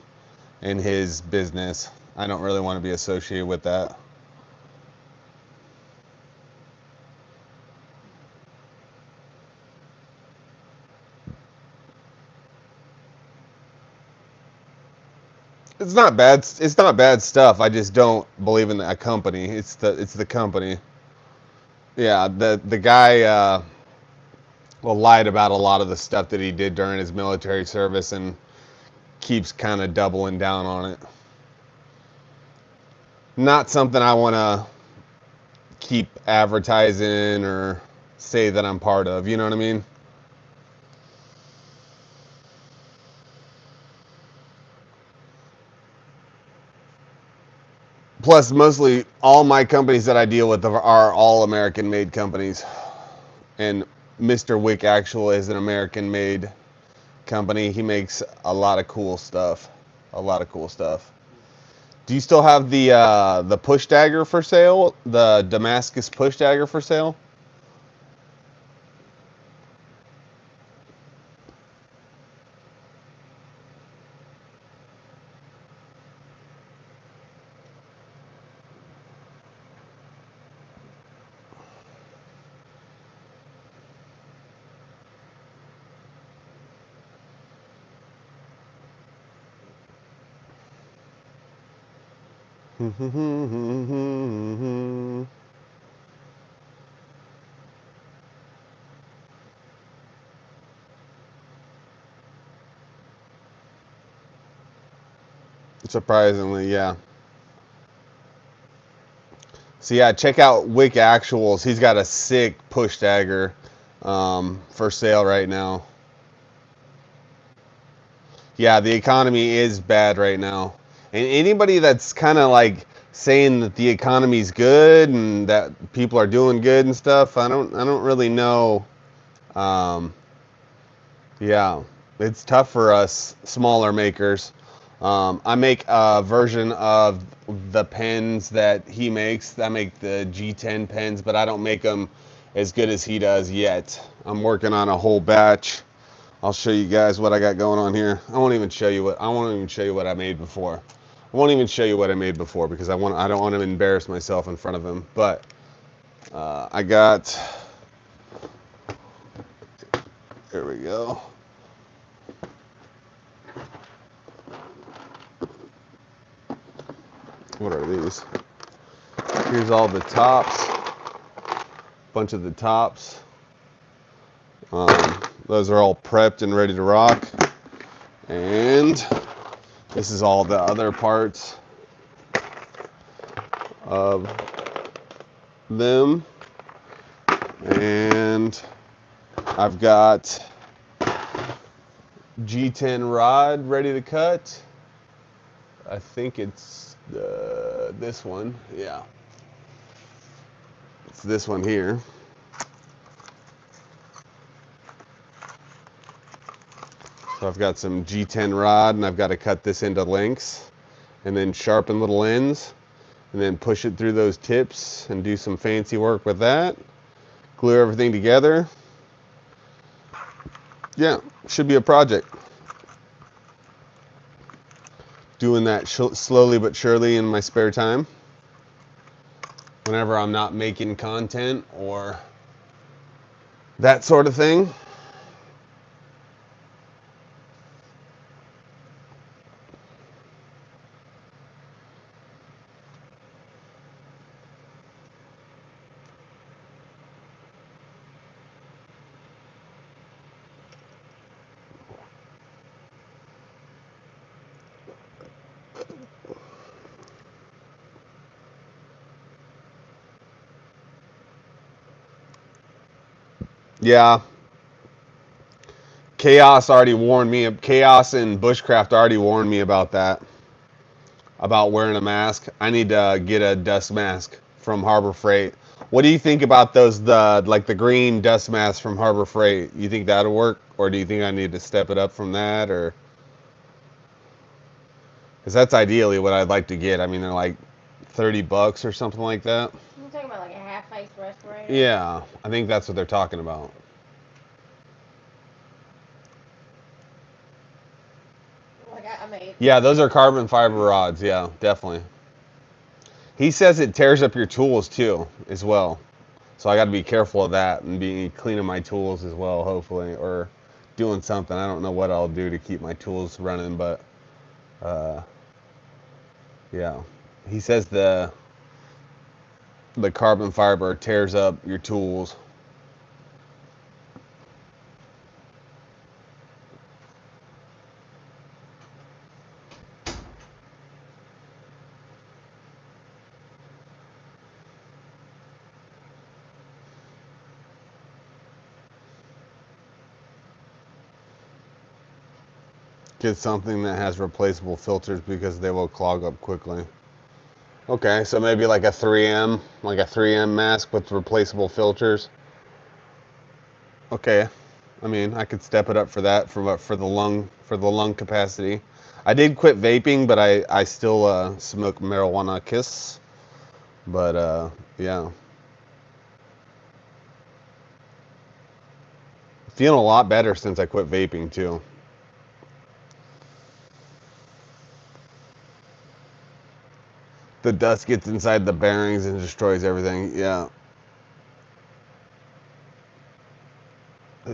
in his business. I don't really want to be associated with that. It's not bad. It's not bad stuff. I just don't believe in that company. It's the company. Yeah, the guy well, lied about a lot of the stuff that he did during his military service and keeps kind of doubling down on it. Not something I want to keep advertising or say that I'm part of. You know what I mean? Plus, mostly all my companies that I deal with are all American made companies. And Mr. Wick Actual is an American made company. He makes a lot of cool stuff. A lot of cool stuff. Do you still have the push dagger for sale? The Damascus push dagger for sale? Surprisingly, yeah. So yeah, check out Wick Actuals. He's got a sick push dagger for sale right now. Yeah, the economy is bad right now, and anybody that's kind of like saying that the economy's good and that people are doing good and stuff, I don't really know. Um, yeah, it's tough for us smaller makers. I make a version of the pens that he makes. I make the G10 pens, but I don't make them as good as he does yet. I'm working on a whole batch. I'll show you guys what I got going on here. I won't even show you what I made before. I won't even show you what I made before because I don't want to embarrass myself in front of him. But I got, here we go. What are these? Here's all the tops, bunch of the tops. Those are all prepped and ready to rock. And this is all the other parts of them. And I've got G10 rod ready to cut. I think it's this one. Yeah. It's this one here. So I've got some G10 rod and I've got to cut this into lengths and then sharpen little ends and then push it through those tips and do some fancy work with that. Glue everything together. Yeah, should be a project. Doing that slowly but surely in my spare time. Whenever I'm not making content or that sort of thing. Yeah, Chaos already warned me. Chaos and Bushcraft already warned me about that. About wearing a mask. I need to get a dust mask from Harbor Freight. What do you think about those? The green dust masks from Harbor Freight. You think that'll work, or do you think I need to step it up from that, or? Because that's ideally what I'd like to get. I mean, they're like $30 or something like that. You're talking about like a half-face respirator? Yeah, I think that's what they're talking about. Like I mean, Yeah, those are carbon fiber rods. Yeah, definitely. He says it tears up your tools too, as well. So I got to be careful of that and be cleaning my tools as well, hopefully, or doing something. I don't know what I'll do to keep my tools running, but uh, yeah. He says the carbon fiber tears up your tools. Get something that has replaceable filters because they will clog up quickly. Okay, so maybe like a 3M mask with replaceable filters. Okay, I mean, I could step it up for that for the lung capacity. I did quit vaping, but I still smoke marijuana kiss. But yeah, feeling a lot better since I quit vaping too. The dust gets inside the bearings and destroys everything. Yeah.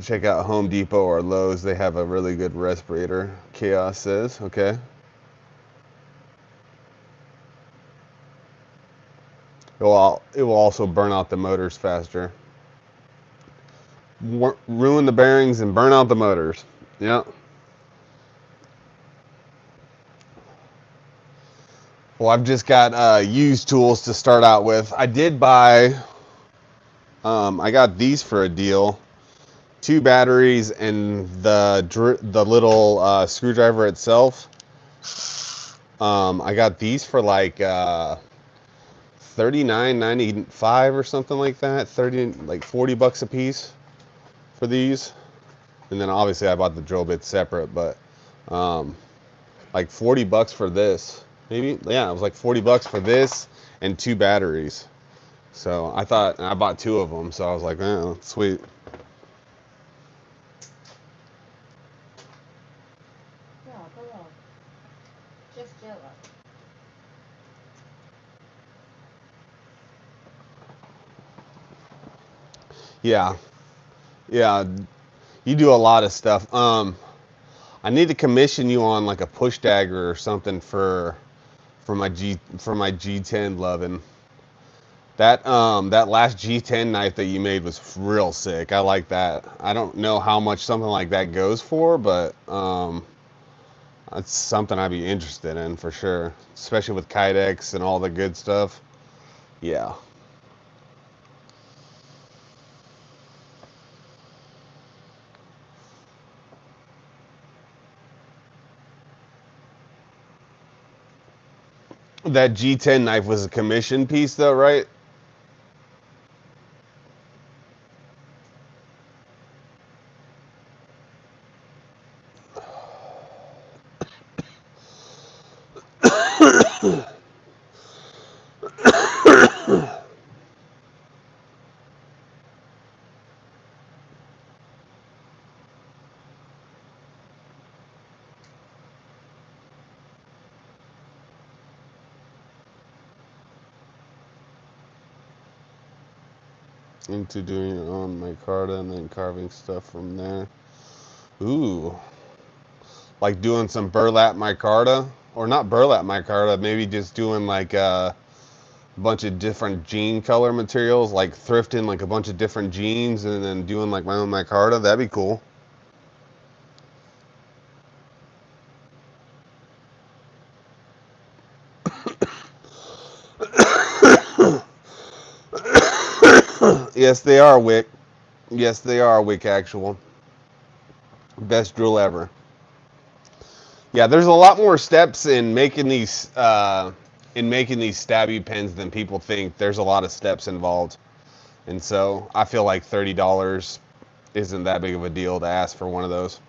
Check out Home Depot or Lowe's. They have a really good respirator. Chaos says, okay. It will also burn out the motors faster. Ruin the bearings and burn out the motors. Yeah. Well, I've just got used tools to start out with. I did buy. I got these for a deal. 2 batteries and the little screwdriver itself. I got these for like 39.95 or something like that. 40 bucks a piece for these. And then obviously I bought the drill bits separate, but um, like 40 bucks for this. Maybe, yeah, it was like 40 bucks for this and 2 batteries. So I bought 2 of them. So I was like, oh, sweet. Yeah, come on. Just jello. Yeah, yeah. You do a lot of stuff. I need to commission you on like a push dagger or something for my G10 loving. That last G10 knife that you made was real sick. I like that. I don't know how much something like that goes for, but that's something I'd be interested in for sure, especially with Kydex and all the good stuff. Yeah. That G10 knife was a commission piece though, right? Into doing your own micarta and then carving stuff from there. Ooh, like doing some burlap micarta, or not burlap micarta, maybe just doing like a bunch of different jean color materials, like thrifting like a bunch of different jeans and then doing like my own micarta. That'd be cool. Yes, they are, Wick. Yes, they are, Wick Actual. Best drill ever. Yeah, there's a lot more steps in making these stabby pens than people think. There's a lot of steps involved, and so I feel like $30 isn't that big of a deal to ask for one of those.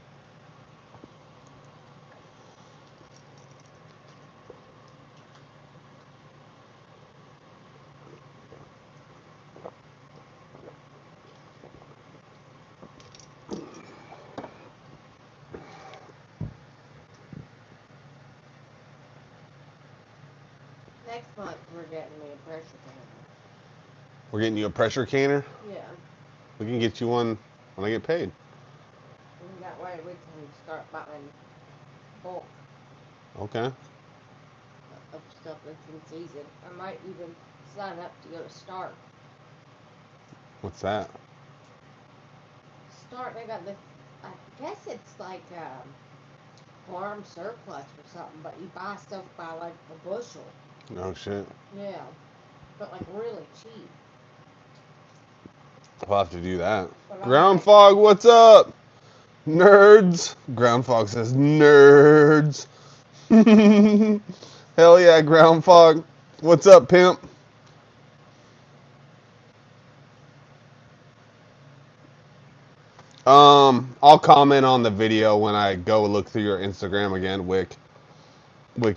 Next month we're getting me a pressure canner. We're getting you a pressure canner. Yeah. We can get you one when I get paid. And that way we can start buying bulk Okay. of stuff that's in season. I might even sign up to go to Start. What's that? Start, they got this, I guess it's like farm surplus or something, but you buy stuff by like the bushel. No shit. Yeah. But like really cheap. We'll have to do that. But I Ground might, fog, what's up? Nerds. Ground Fog says nerds. Hell yeah, Ground Fog. What's up, pimp? I'll comment on the video when I go look through your Instagram again, Wick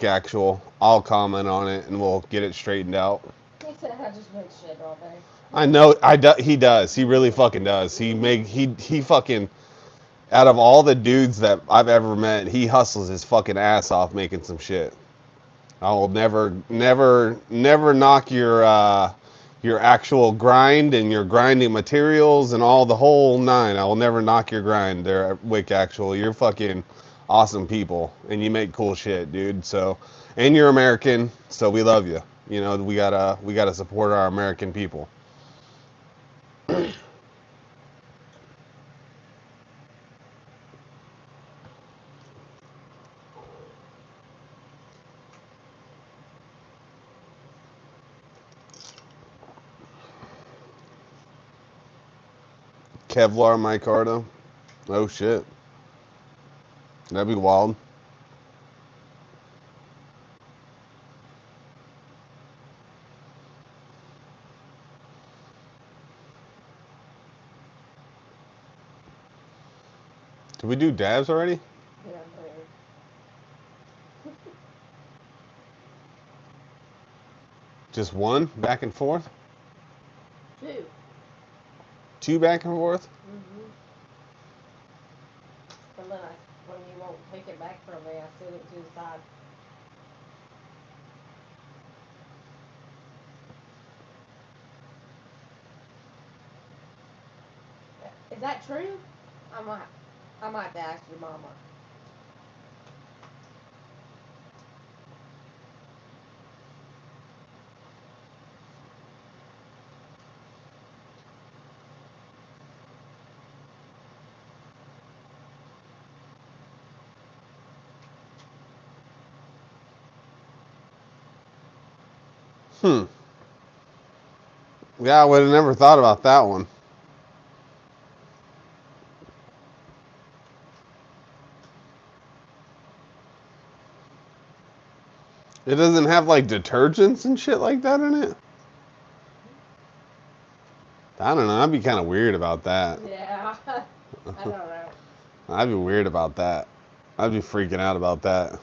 Actual. I'll comment on it and we'll get it straightened out. He said I just make shit all day. I know he does. He really fucking does. He fucking out of all the dudes that I've ever met, he hustles his fucking ass off making some shit. I will never knock your actual grind and your grinding materials and all the whole nine. I will never knock your grind there, Wick Actual. You're fucking awesome people and you make cool shit, dude. So, and you're American, so we love you. You know, we gotta support our American people. Kevlar micarta. Oh shit. That'd be wild. Did we do dabs already? Yeah, I'm weird. Just one back and forth? Two. Two back and forth? Mm-hmm. And then when you won't take it back from me, I send it to the side. Is that true? I might, I might have to ask your mama. Hmm. Yeah, I would have never thought about that one. It doesn't have like detergents and shit like that in it? I don't know. I'd be kind of weird about that. Yeah, I don't know. I'd be weird about that. I'd be freaking out about that.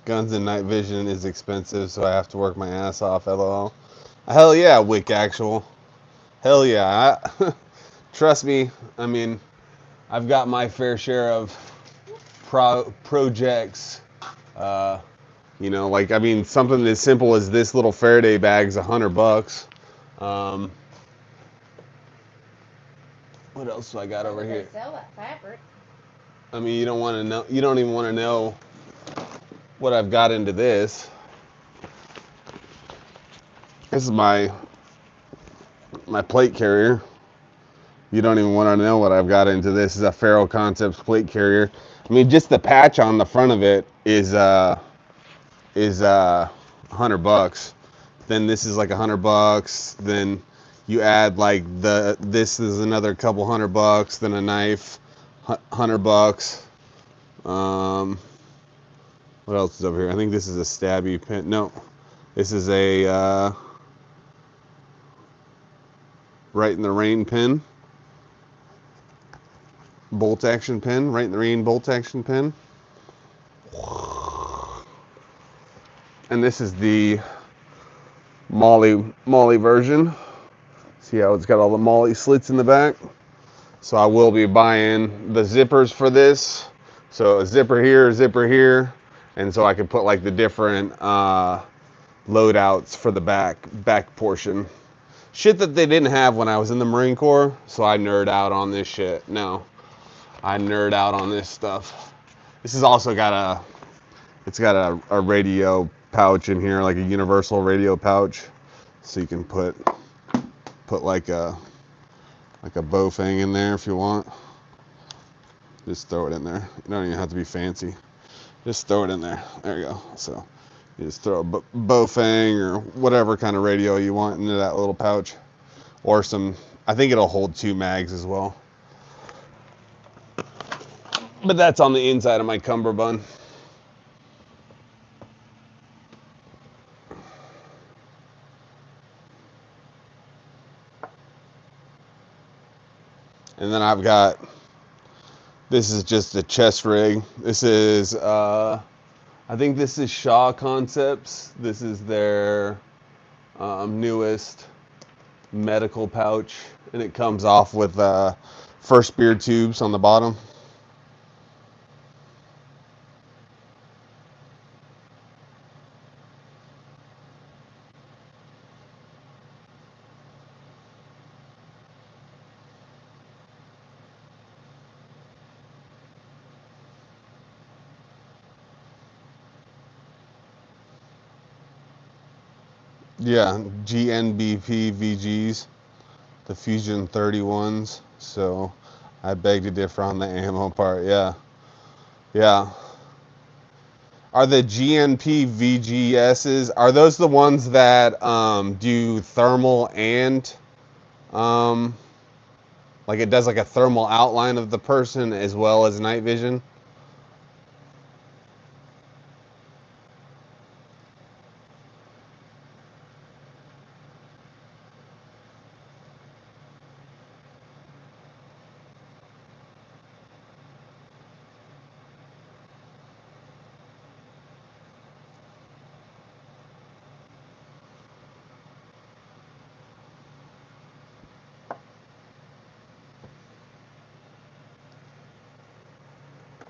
Guns and night vision is expensive, so I have to work my ass off, lol. Hell yeah, Wick Actual. Hell yeah. Trust me, I mean, I've got my fair share of projects. Uh, you know, like, I mean, something as simple as this little Faraday bag's $100. Um, what else do I got Where over would here? they sell that fabric? I mean, you don't want to know. You don't even want to know what I've got into this. This is my plate carrier. You don't even want to know what I've got into this. This is a Faro Concepts plate carrier. I mean, just the patch on the front of it is $100. Then this is like $100. Then you add like this is another couple $100. Then a knife, $100. Um, what else is over here? I think this is a stabby pin. No, this is a right in the rain pin. Bolt action pin, right in the rain bolt action pin. And this is the Molly version. See how it's got all the Molly slits in the back? So I will be buying the zippers for this. So a zipper here, and so I can put like the different loadouts for the back portion. Shit that they didn't have when I was in the Marine Corps, so I nerd out on this shit. No, I nerd out on this stuff. This has also got it's got a radio pouch in here, like a universal radio pouch, so you can put like a Bofang in there if you want. Just throw it in there. You don't even have to be fancy. Just throw it in there. There you go. So you just throw a Bofang or whatever kind of radio you want into that little pouch. or some. I think it'll hold 2 mags as well. But that's on the inside of my cummerbund. And then I've got, this is just a chest rig. This is, I think this is Shaw Concepts. This is their newest medical pouch. And it comes off with first beer tubes on the bottom. Yeah, GNBP VGs, the Fusion 31s. So I beg to differ on the ammo part. Yeah, yeah. Are the GNP VGSs, are those the ones that do thermal and um, like it does like a thermal outline of the person as well as night vision?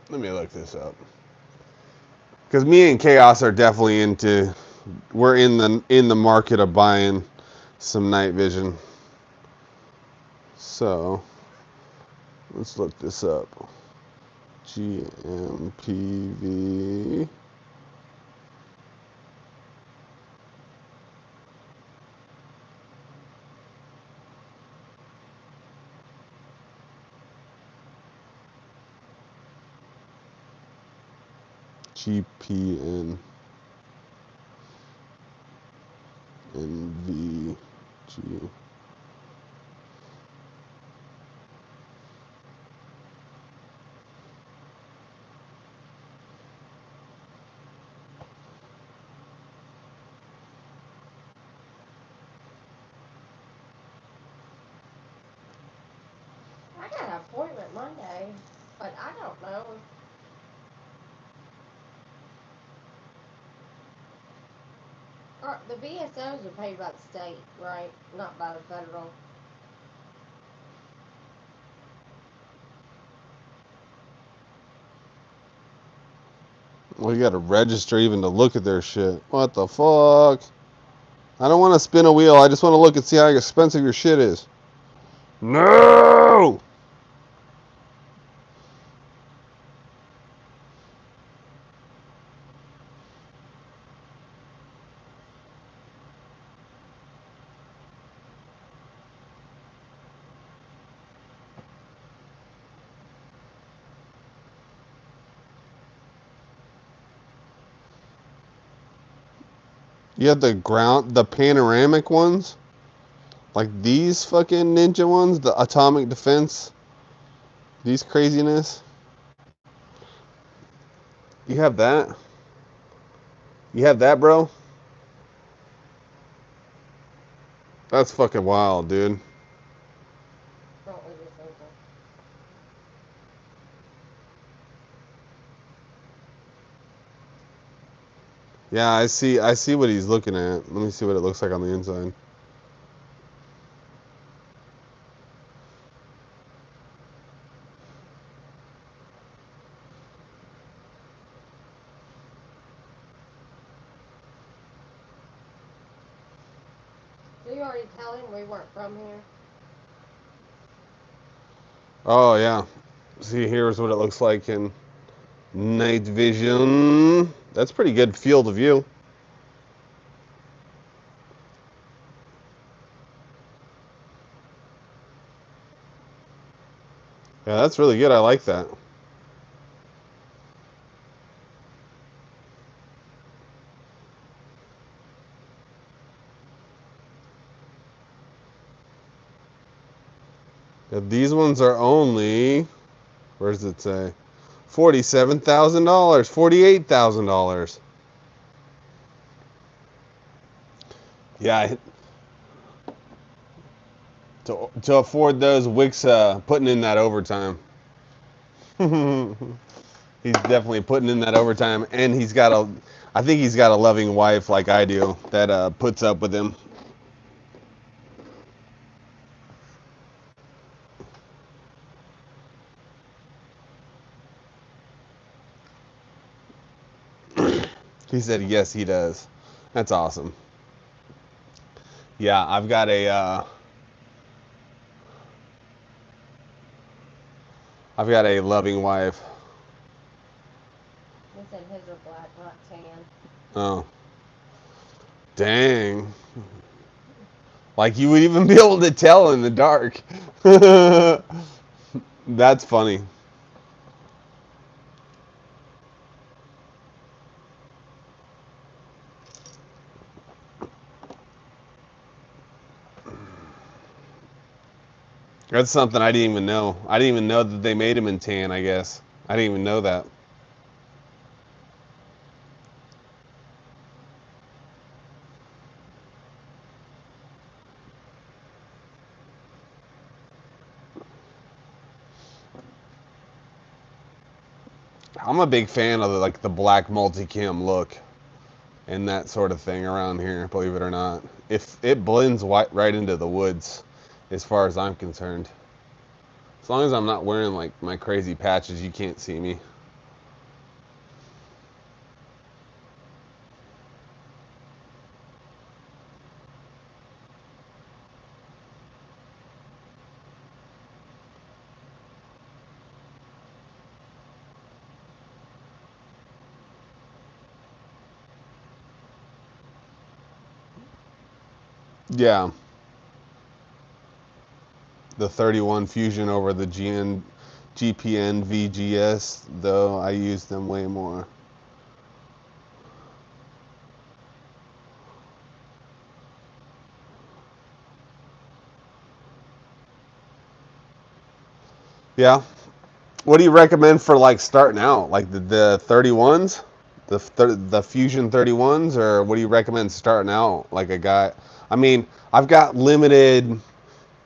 Let me look this up. Because me and Chaos are definitely into, we're in the market of buying some night vision. So let's look this up. GMPV. GPN. NVG. I got an appointment Monday, but I don't know if the VSOs are paid by the state, right? Not by the federal. Well, you gotta register even to look at their shit. What the fuck? I don't want to spin a wheel. I just want to look and see how expensive your shit is. No! You have the panoramic ones? Like these fucking ninja ones? The atomic defense? These craziness? You have that? You have that, bro? That's fucking wild, dude. Don't leave this open. Yeah, I see what he's looking at. Let me see what it looks like on the inside. So you already tell him we weren't from here? Oh yeah. See, here's what it looks like in night vision. That's pretty good field of view. Yeah, that's really good. I like that. These ones are only, where does it say? $47,000, $48,000. Yeah, to afford those, Wick's putting in that overtime. He's definitely putting in that overtime, and I think he's got a loving wife like I do that puts up with him. He said yes, he does. That's awesome. Yeah, I've got a loving wife. He said his are black, not tan. Oh, dang. Like you would even be able to tell in the dark. That's funny. That's something I didn't even know. I didn't even know that they made him in tan, I guess. I didn't even know that. I'm a big fan of the black multicam look and that sort of thing around here, believe it or not. If it blends right into the woods as far as I'm concerned. As long as I'm not wearing like my crazy patches, you can't see me. Yeah, the 31 Fusion over the GPN VGS, though I use them way more. Yeah. What do you recommend for like starting out? Like the 31s? The Fusion 31s, or what do you recommend starting out like a guy? I mean, I've got limited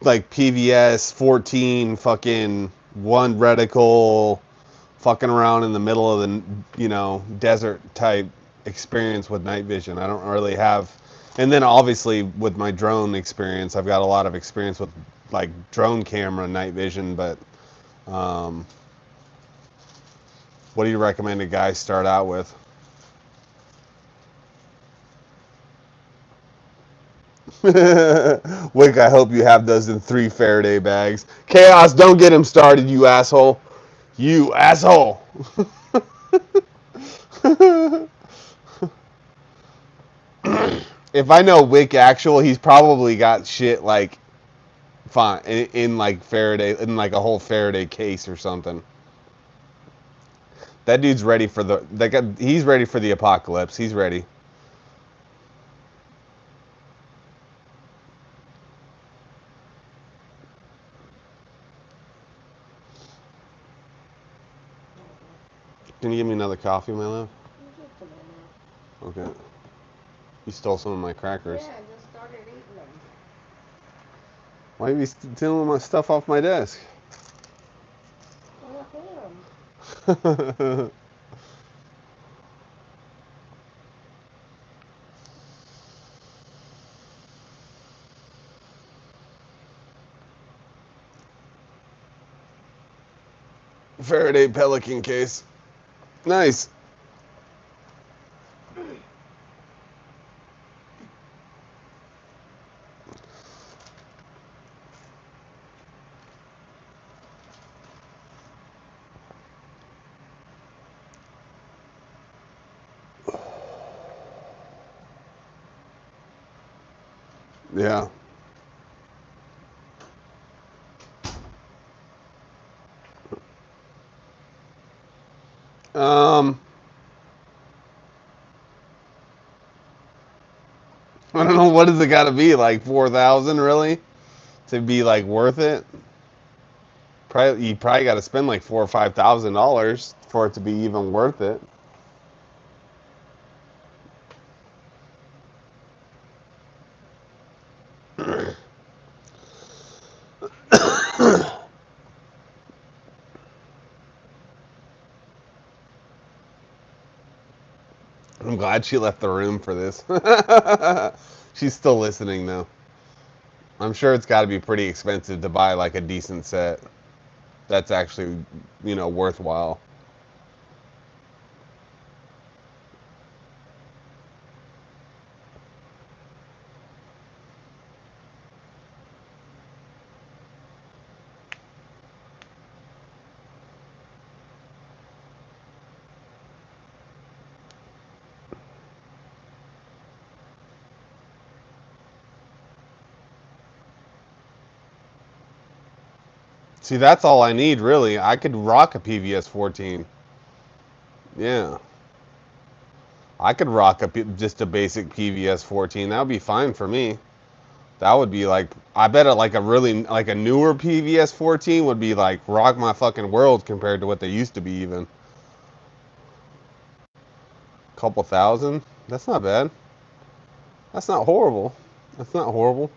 like PVS 14 fucking one reticle fucking around in the middle of the desert type experience with night vision. I don't really have, and then obviously with my drone experience, I've got a lot of experience with like drone camera night vision. But um, what do you recommend a guy start out with? Wick, I hope you have those in 3 Faraday bags. Chaos, don't get him started, you asshole. You asshole. If I know Wick actual, he's probably got shit like fine in like Faraday, in like a whole Faraday case or something. That dude's ready for he's ready for the apocalypse. He's ready. Can you give me another coffee, my love? Just a minute. Okay. You stole some of my crackers. Yeah, I just started eating them. Why are you stealing my stuff off my desk? Oh, him. Faraday Pelican case. Nice. Yeah. Um, I don't know, what does it got to be, like 4,000 really to be like worth it? Probably you probably got to spend like $4,000 or $5,000 for it to be even worth it. I'm glad she left the room for this. She's still listening though. I'm sure it's got to be pretty expensive to buy like a decent set. That's actually, worthwhile. See, that's all I need really. I could rock a PVS 14. Yeah. I could rock just a basic PVS 14. That would be fine for me. That would be like, I bet it like a really, like a newer PVS 14 would be like rock my fucking world compared to what they used to be even. Couple thousand? That's not bad. That's not horrible. That's not horrible.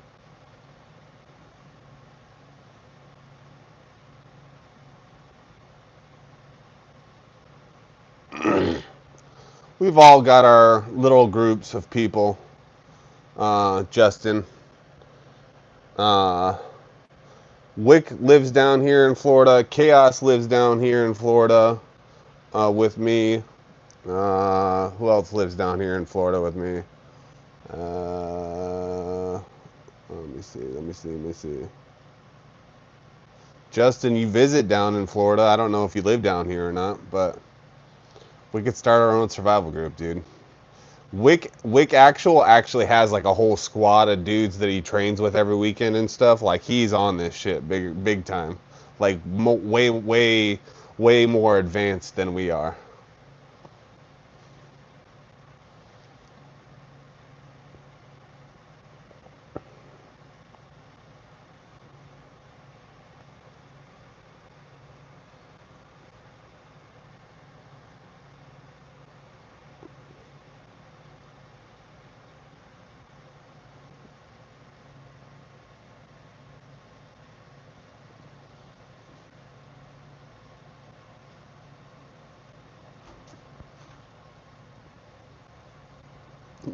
We've all got our little groups of people. Justin. Uh, Wick lives down here in Florida. Chaos lives down here in Florida with me. Who else lives down here in Florida with me? Let me see. Let me see. Let me see. Justin, you visit down in Florida. I don't know if you live down here or not, but we could start our own survival group, dude. Wick actually has like a whole squad of dudes that he trains with every weekend and stuff. Like he's on this shit big time. Like way more advanced than we are.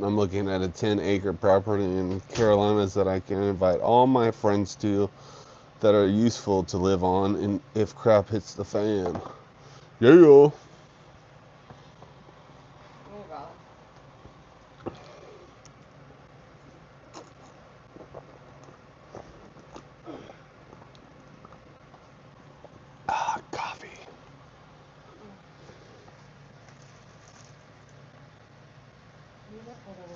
I'm looking at a 10-acre property in Carolinas that I can invite all my friends to that are useful to live on and if crap hits the fan. Yeah. Oh God. Coffee. You just put it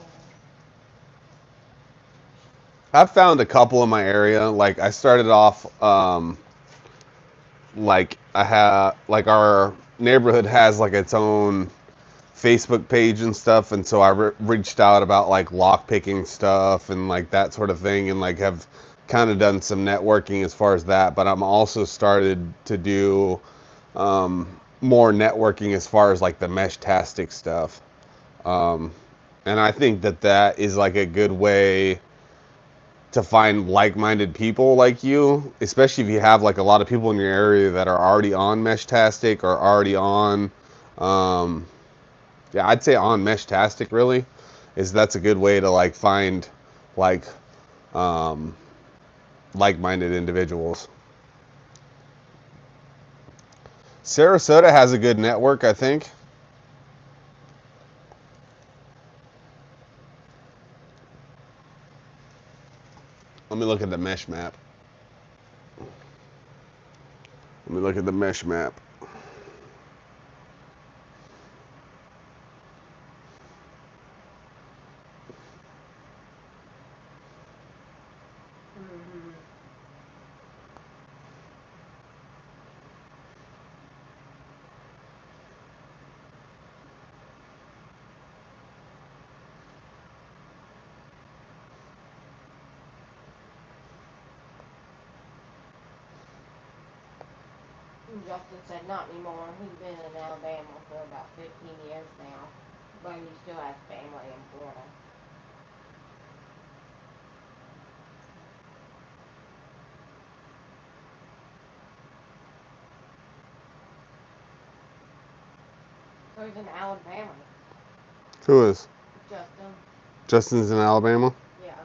I've found a couple in my area. Like I started off, like I have, like our neighborhood has like its own Facebook page and stuff, and so I reached out about like lock picking stuff and like that sort of thing, and like have kind of done some networking as far as that. But I'm also started to do more networking as far as like the mesh-tastic stuff, um, and I think that that is like a good way to find like-minded people like you, especially if you have like a lot of people in your area that are already on Meshtastic or already on, um, yeah, I'd say on Meshtastic really, is that's a good way to like find like um, like-minded individuals. Sarasota has a good network, I think. Let me look at the mesh map. Let me look at the mesh map. Mm-hmm. Justin said not anymore. He's been in Alabama for about 15 years now, but he still has family in Florida. So he's in Alabama. Who is? Justin. Justin's in Alabama? Yeah.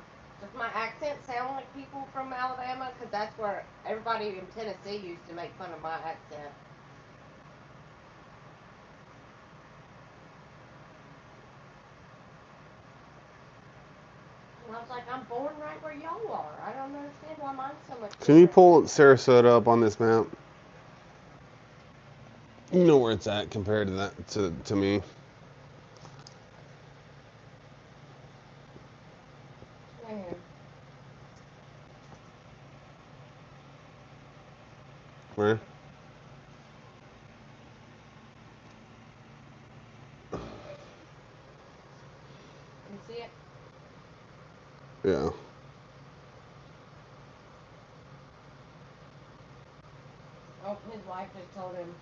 Does my accent sound like people from Alabama? Because that's where everybody in Tennessee used to make fun of my accent. And I was like, I'm born right where y'all are. I don't understand why mine's so much Can you different. pull Sarasota up on this map? You know where it's at compared to that to me. Man. Where? You see it? Yeah. Oh, his wife just told him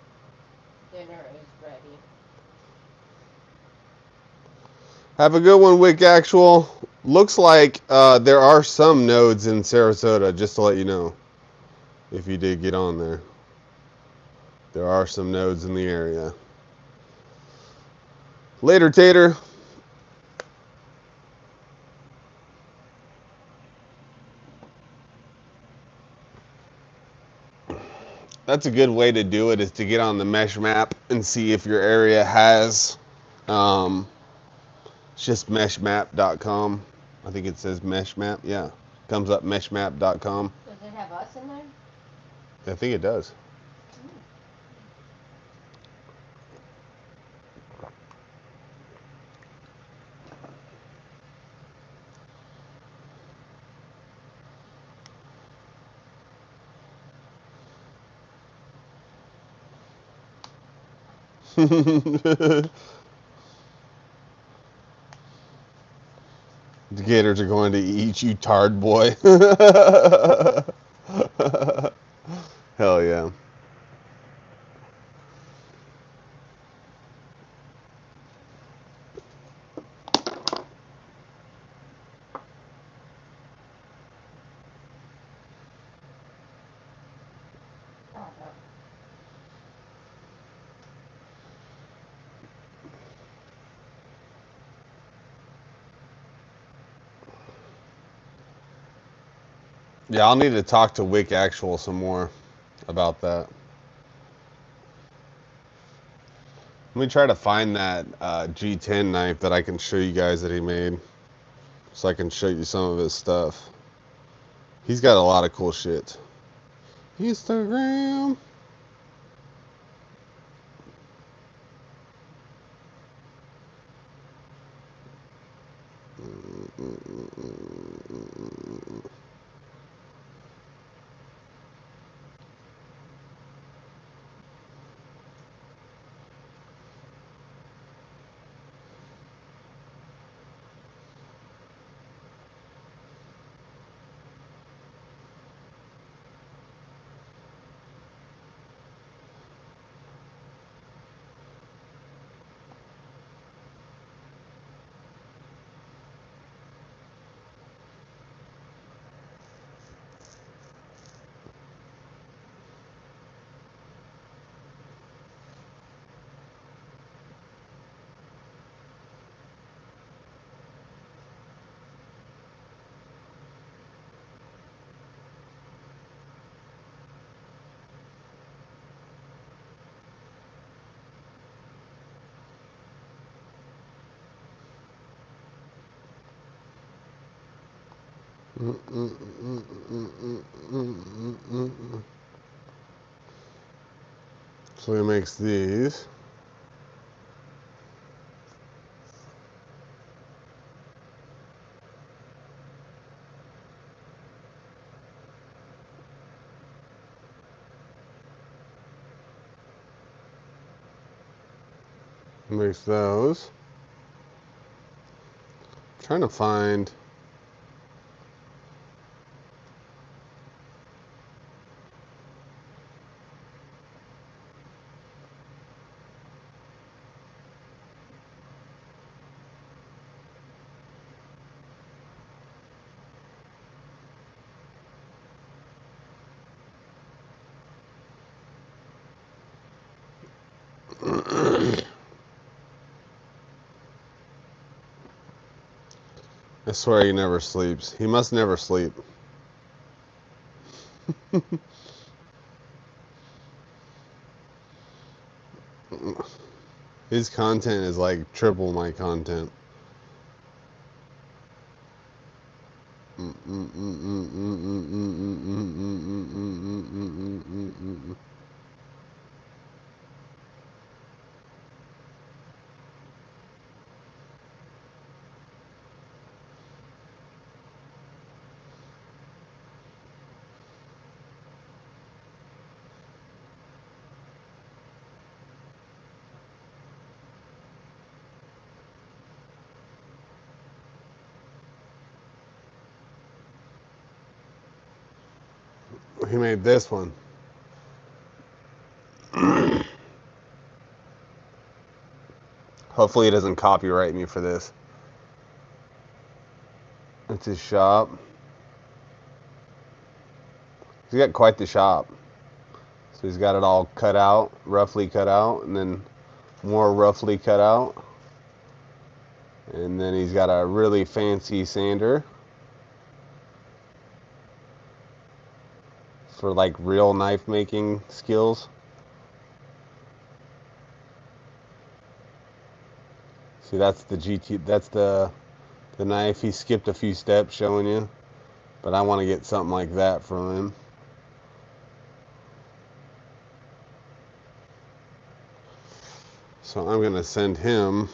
dinner is ready. Have a good one, Wick Actual. Looks like there are some nodes in Sarasota, just to let you know. If you did get on there. There are some nodes in the area. Later, Tater. That's a good way to do it, is to get on the mesh map and see if your area has it's just meshmap.com. I think it says meshmap. Yeah. Comes up meshmap.com. Does it have us in there? I think it does. The gators are going to eat you, tard boy. Hell yeah. Oh, no. Yeah, I'll need to talk to Wick Actual some more about that. Let me try to find that G10 knife that I can show you guys that he made, so I can show you some of his stuff. He's got a lot of cool shit. Instagram. So he makes these. Makes those. Trying to find. I swear he never sleeps. He must never sleep. His content is like triple my content. He made this one. Hopefully he doesn't copyright me for this. It's his shop. He's got quite the shop. So he's got it all cut out, roughly cut out, and then more roughly cut out. And then he's got a really fancy sander for like real knife making skills. See, that's the GT, that's the knife. He skipped a few steps showing you, but I want to get something like that from him. So I'm gonna send him.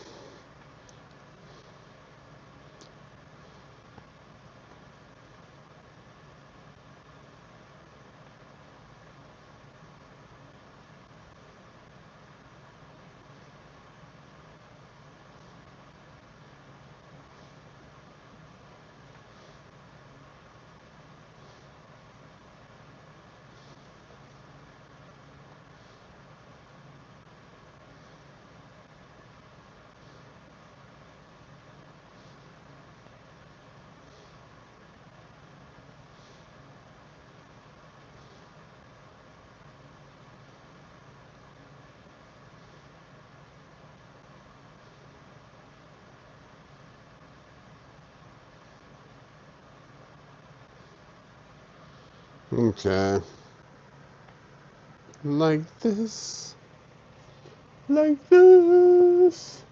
Okay. Like this. Like this.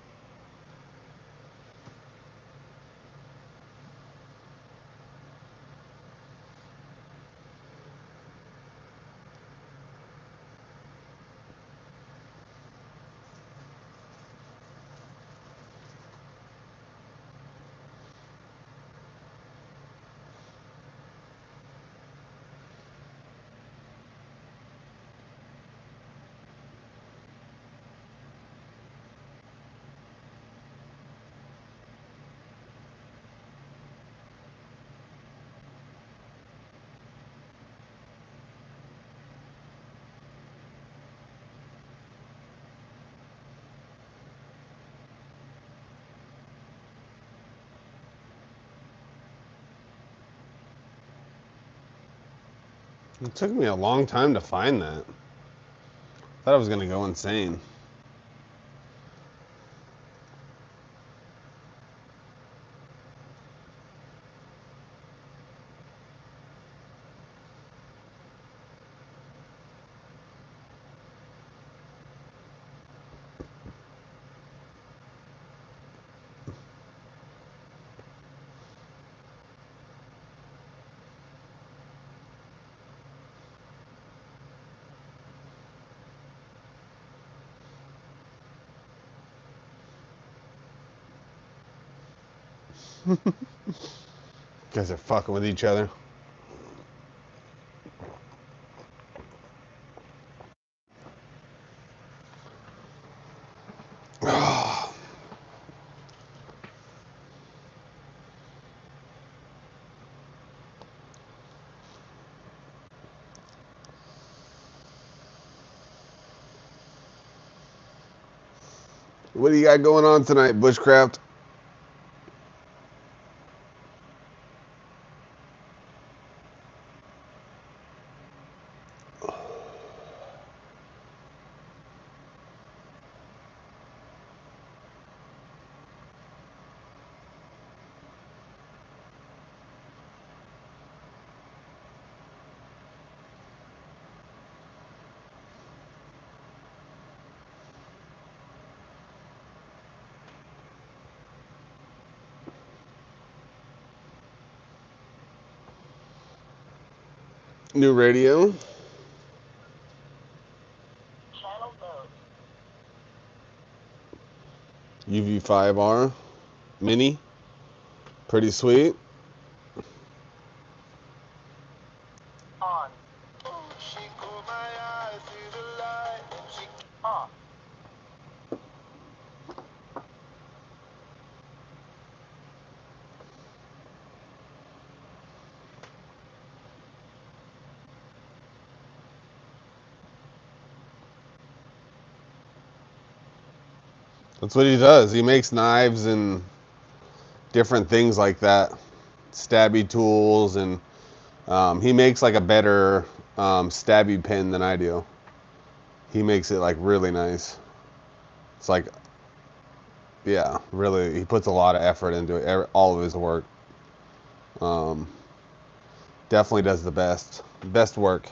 It took me a long time to find that. Thought I was gonna go insane. You guys are fucking with each other. What do you got going on tonight, Bushcraft? New radio. Channel mode. UV5R Mini. Pretty sweet. On. She caught my eye through the light. She off. That's what he does. He makes knives and different things like that. Stabby tools, and he makes like a better stabby pen than I do. He makes it like really nice. It's like, yeah, really, he puts a lot of effort into it, all of his work. Um, Definitely does the best work.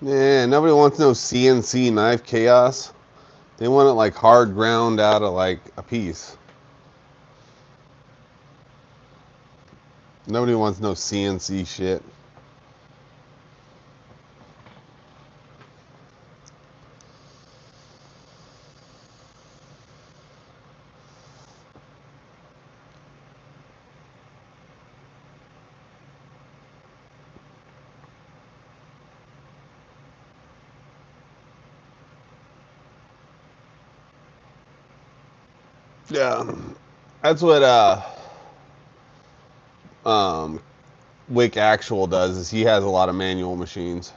Yeah, nobody wants no CNC knife chaos. They want it like hard ground out of like a piece. Nobody wants no CNC shit. Yeah, that's what um, Wick Actual does. Is he has a lot of manual machines.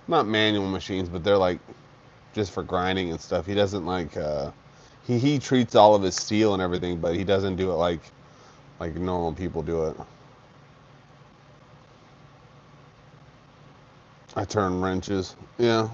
Not manual machines, but they're like just for grinding and stuff. He doesn't like he treats all of his steel and everything, but he doesn't do it like normal people do it. I turn wrenches. Yeah.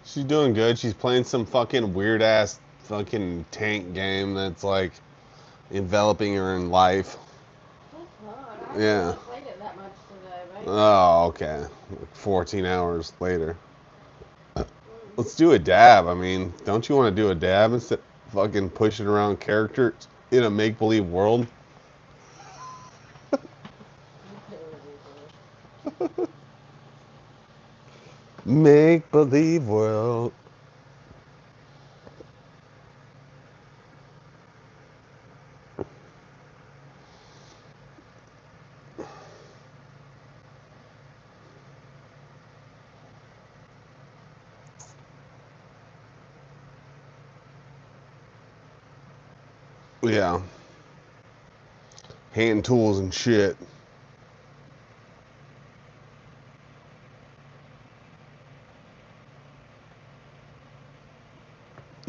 She's doing good. She's playing some fucking weird ass fucking tank game that's like enveloping her in life. It's not. I haven't Yeah. really played it that much today, maybe. Oh, okay. Like 14 hours later. Mm. Let's do a dab. I mean, don't you want to do a dab instead of fucking pushing around characters in a make believe world? Make believe world. Yeah. Hand tools and shit.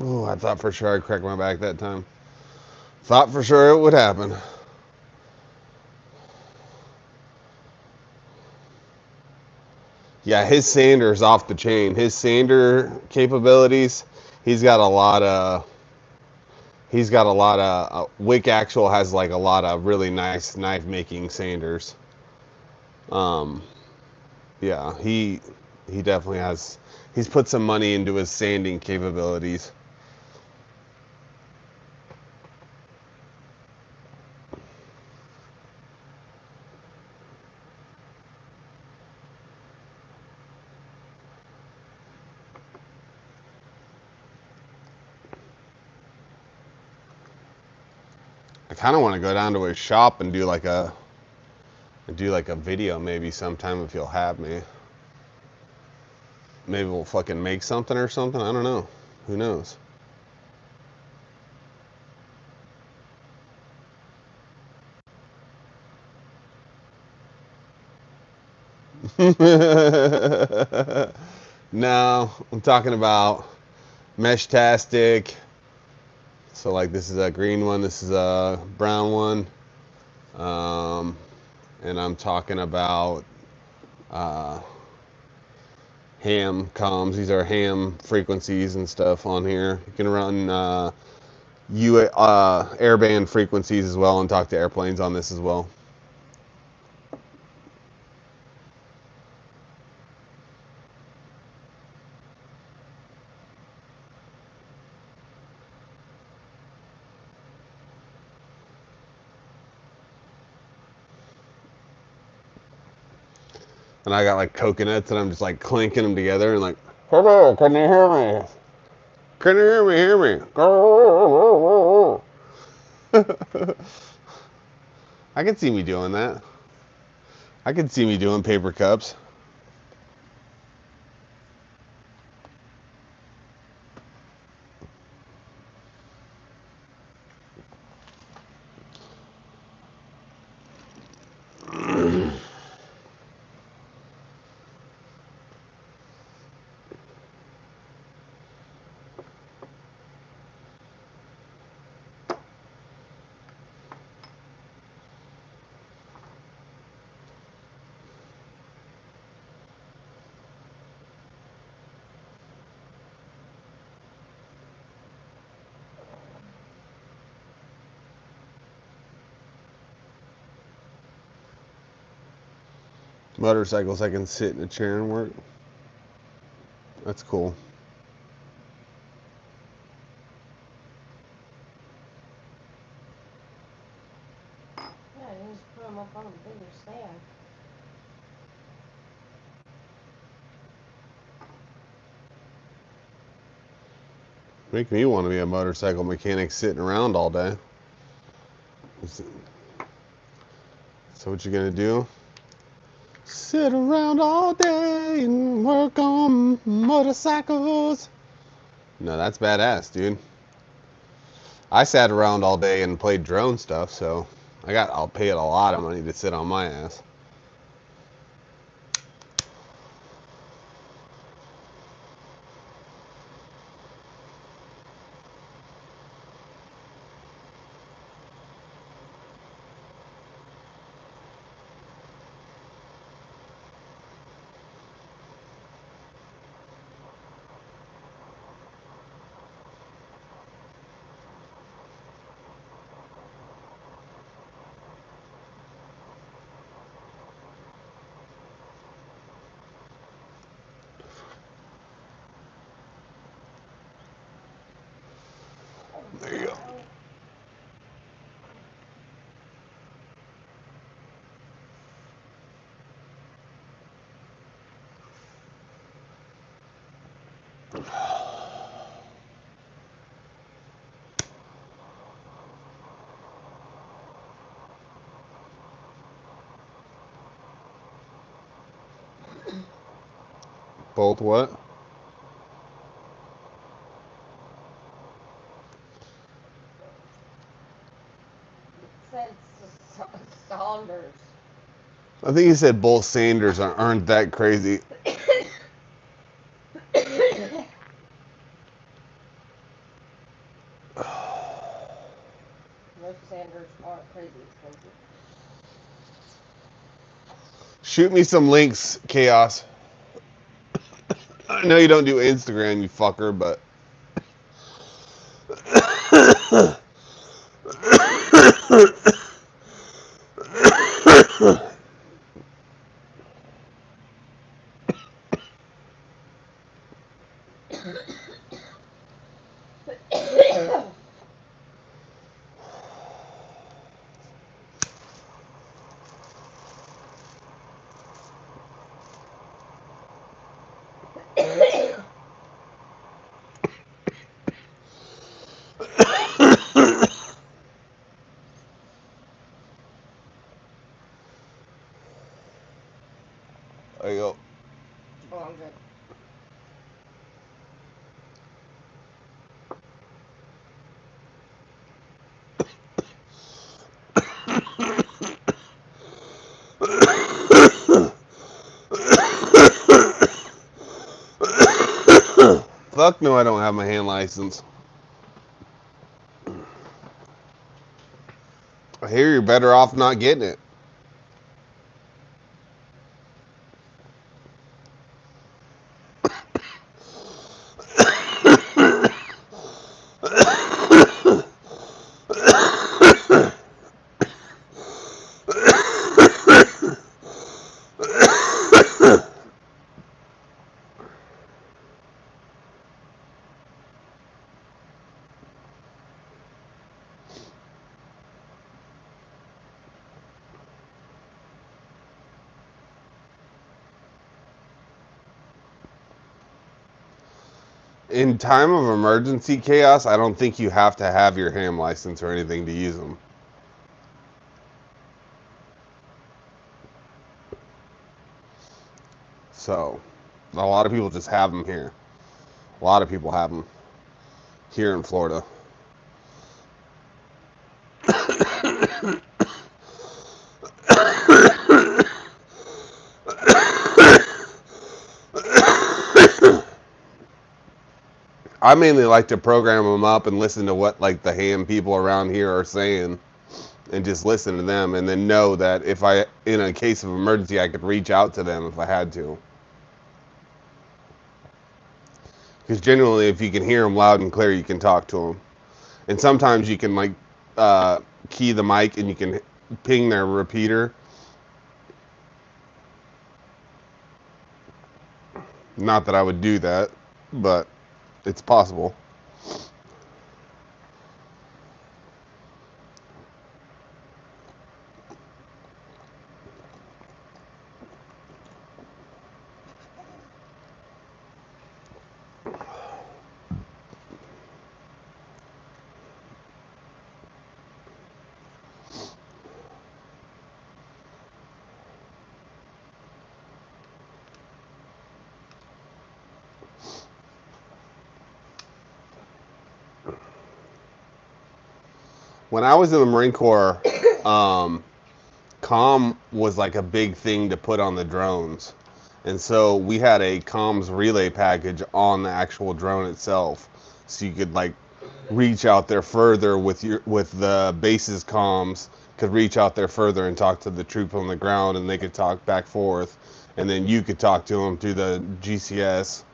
Oh, I thought for sure I'd crack my back that time. Thought for sure it would happen. Yeah, his sander's off the chain. His sander capabilities, he's got a lot of He's got a lot of Wick Actual has like a lot of really nice knife making sanders. Um, yeah, he definitely has. He's put some money into his sanding capabilities. I kind of want to go down to his shop and do like a video maybe sometime if you'll have me. Maybe we'll fucking make something or something. I don't know. Who knows? No, I'm talking about Mesh-tastic. So like this is a green one, this is a brown one. Um, and I'm talking about uh, ham comms. These are ham frequencies and stuff on here. You can run airband frequencies as well and talk to airplanes on this as well. And I got like coconuts and I'm just like clinking them together and like, hello, can you hear me? Can you hear me? Hear me? I can see me doing that. I can see me doing paper cups. Motorcycles, I can sit in a chair and work. That's cool. Yeah, you just put them up on a bigger stand. Make me want to be a motorcycle mechanic sitting around all day. So what you gonna do? Sit around all day and work on motorcycles. No, that's badass, dude. I sat around all day and played drone stuff, so I'll pay it a lot of money to sit on my ass. There you go. Both what? Said Saunders. I think you said both Sanders aren't that crazy. Most Sanders aren't crazy expensive. Shoot me some links, Chaos. I know you don't do Instagram, you fucker, but There you go. Oh, I'm good. Fuck no, I don't have my hand license. I hear you're better off not getting it. In time of emergency chaos, I don't think you have to have your ham license or anything to use them. So, a lot of people just have them here. A lot of people have them here in Florida. I mainly like to program them up and listen to what like the ham people around here are saying, and just listen to them, and then know that if I, in a case of emergency, I could reach out to them if I had to. Because generally, if you can hear them loud and clear, you can talk to them. And sometimes you can like uh, key the mic and you can ping their repeater. Not that I would do that, but it's possible. When I was in the Marine Corps, um, comm was like a big thing to put on the drones. And so we had a comms relay package on the actual drone itself. So you could like reach out there further with the base's comms, could reach out there further and talk to the troops on the ground, and they could talk back forth, and then you could talk to them through the GCS.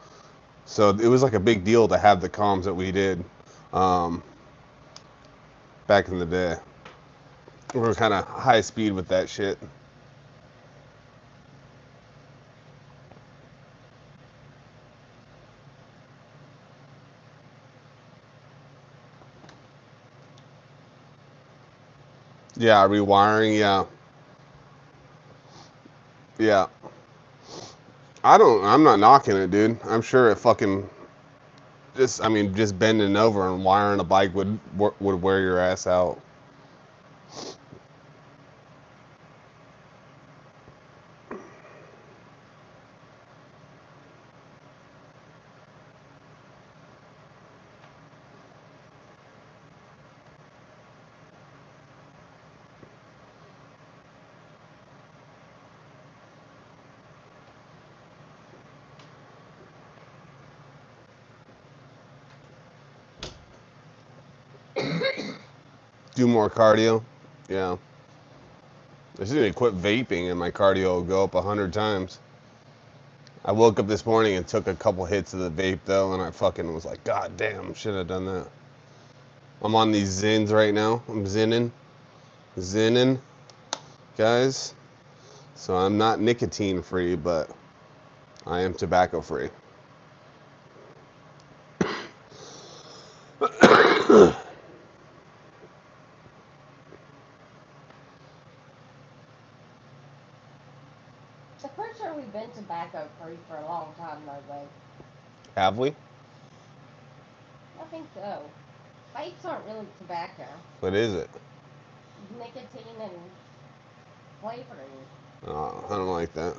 So it was like a big deal to have the comms that we did um, back in the day. We were kind of high speed with that shit. Yeah, rewiring. Yeah, yeah. I'm not knocking it, dude. I'm sure it fucking just. I mean, just bending over and wiring a bike would wear your ass out. Do more cardio. Yeah. I just need to quit vaping, and my cardio will go up 100 times. I woke up this morning and took a couple hits of the vape though, and I fucking was like, God damn, should have done that. I'm on these Zins right now. I'm zinning. Zinnin, guys. So I'm not nicotine free, but I am tobacco free. So pretty sure we've been tobacco free for a long time though, babe. Have we? I think so. Vapes aren't really tobacco. What is it? Nicotine and flavoring. Oh, I don't like that.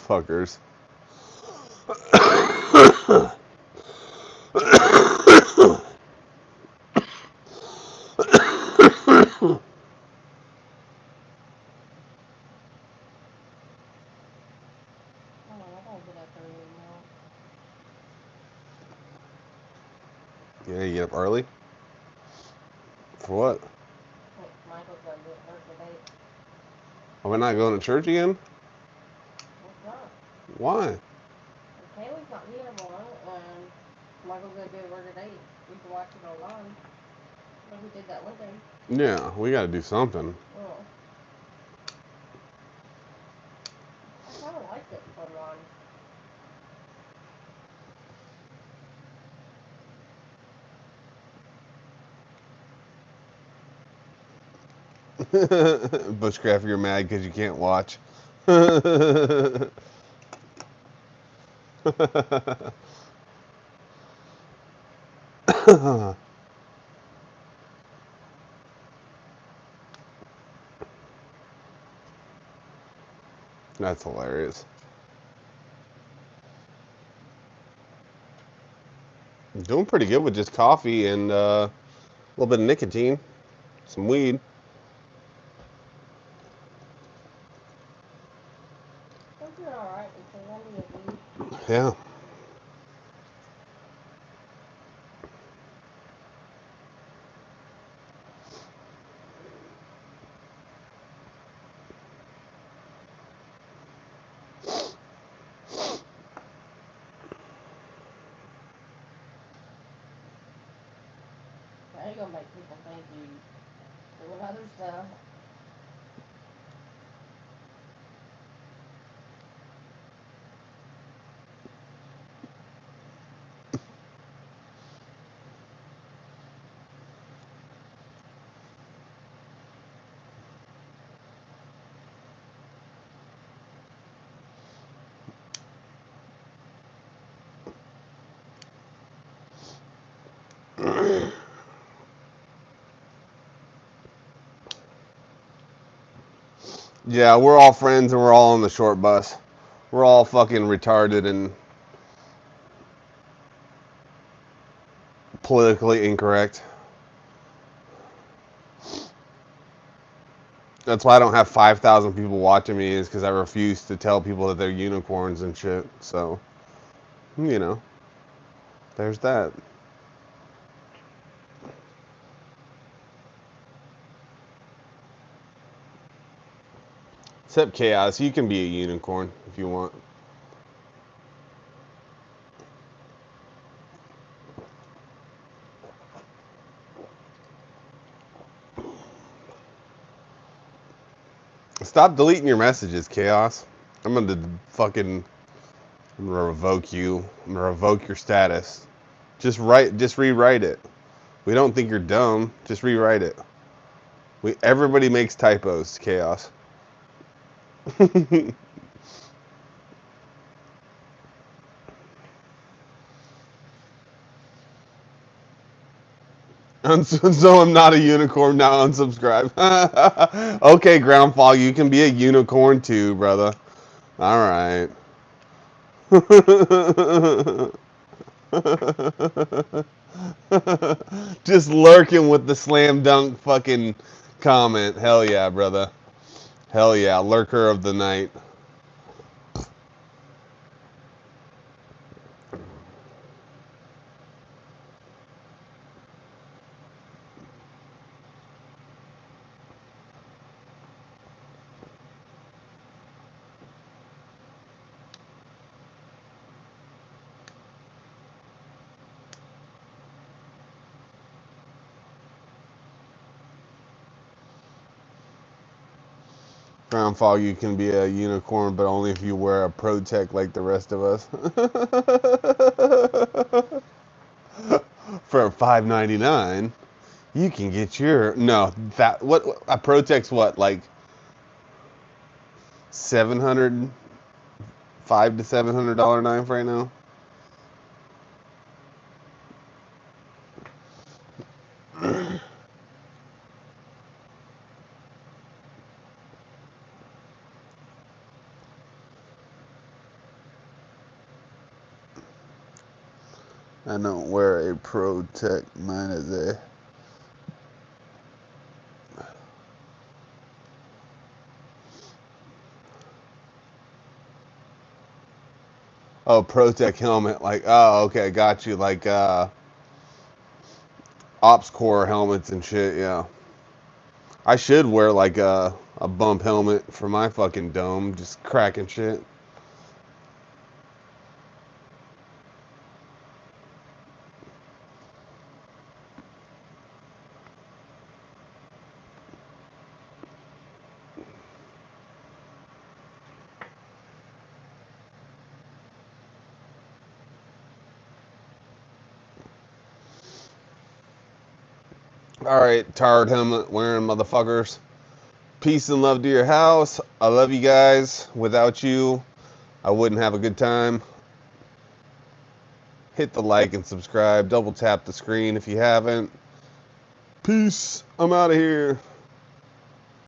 Fuckers. Oh, I don't get up early anymore. Yeah, you get up early? For what? Wait, Michael's gonna be at work at 8. Are we not going to church again? What's not? Why? And Kaylee's not here tomorrow, and Michael's gonna be at work at 8. We can watch it online. Like we did that one day. Yeah, we gotta do something. Oh. I kinda liked it online. Bushcraft, you're mad because you can't watch. That's hilarious. Doing pretty good with just coffee and a little bit of nicotine, some weed. I'm doing alright until the end of the week. Yeah. Now you're gonna make people think you doing other stuff. Yeah, we're all friends and we're all on the short bus. We're all fucking retarded and politically incorrect. That's why I don't have 5,000 people watching me, is because I refuse to tell people that they're unicorns and shit. So, you know, there's that. Except Chaos, you can be a unicorn if you want. Stop deleting your messages, Chaos. I'm gonna fucking I'm gonna revoke you. I'm gonna revoke your status. Just rewrite it. We don't think you're dumb. Just rewrite it. Everybody makes typos, Chaos. So I'm not a unicorn now. Unsubscribe. Okay, Groundfall, you can be a unicorn too, brother. All right. Just lurking with the slam dunk fucking comment. Hell yeah, brother. Hell yeah, lurker of the night. background fog, you can be a unicorn, but only if you wear a Protect like the rest of us. For $5.99, you can get your what a Protect's what, like 700, $500 to $700 knife right now. I don't wear a Protect. Mine is a Protect helmet. Like, oh, okay, got you. Like Ops Core helmets and shit. Yeah, I should wear like a bump helmet for my fucking dome, just cracking shit. All right, tired helmet wearing motherfuckers. Peace and love to your house. I love you guys. Without you, I wouldn't have a good time. Hit the like and subscribe. Double tap the screen if you haven't. Peace. I'm out of here.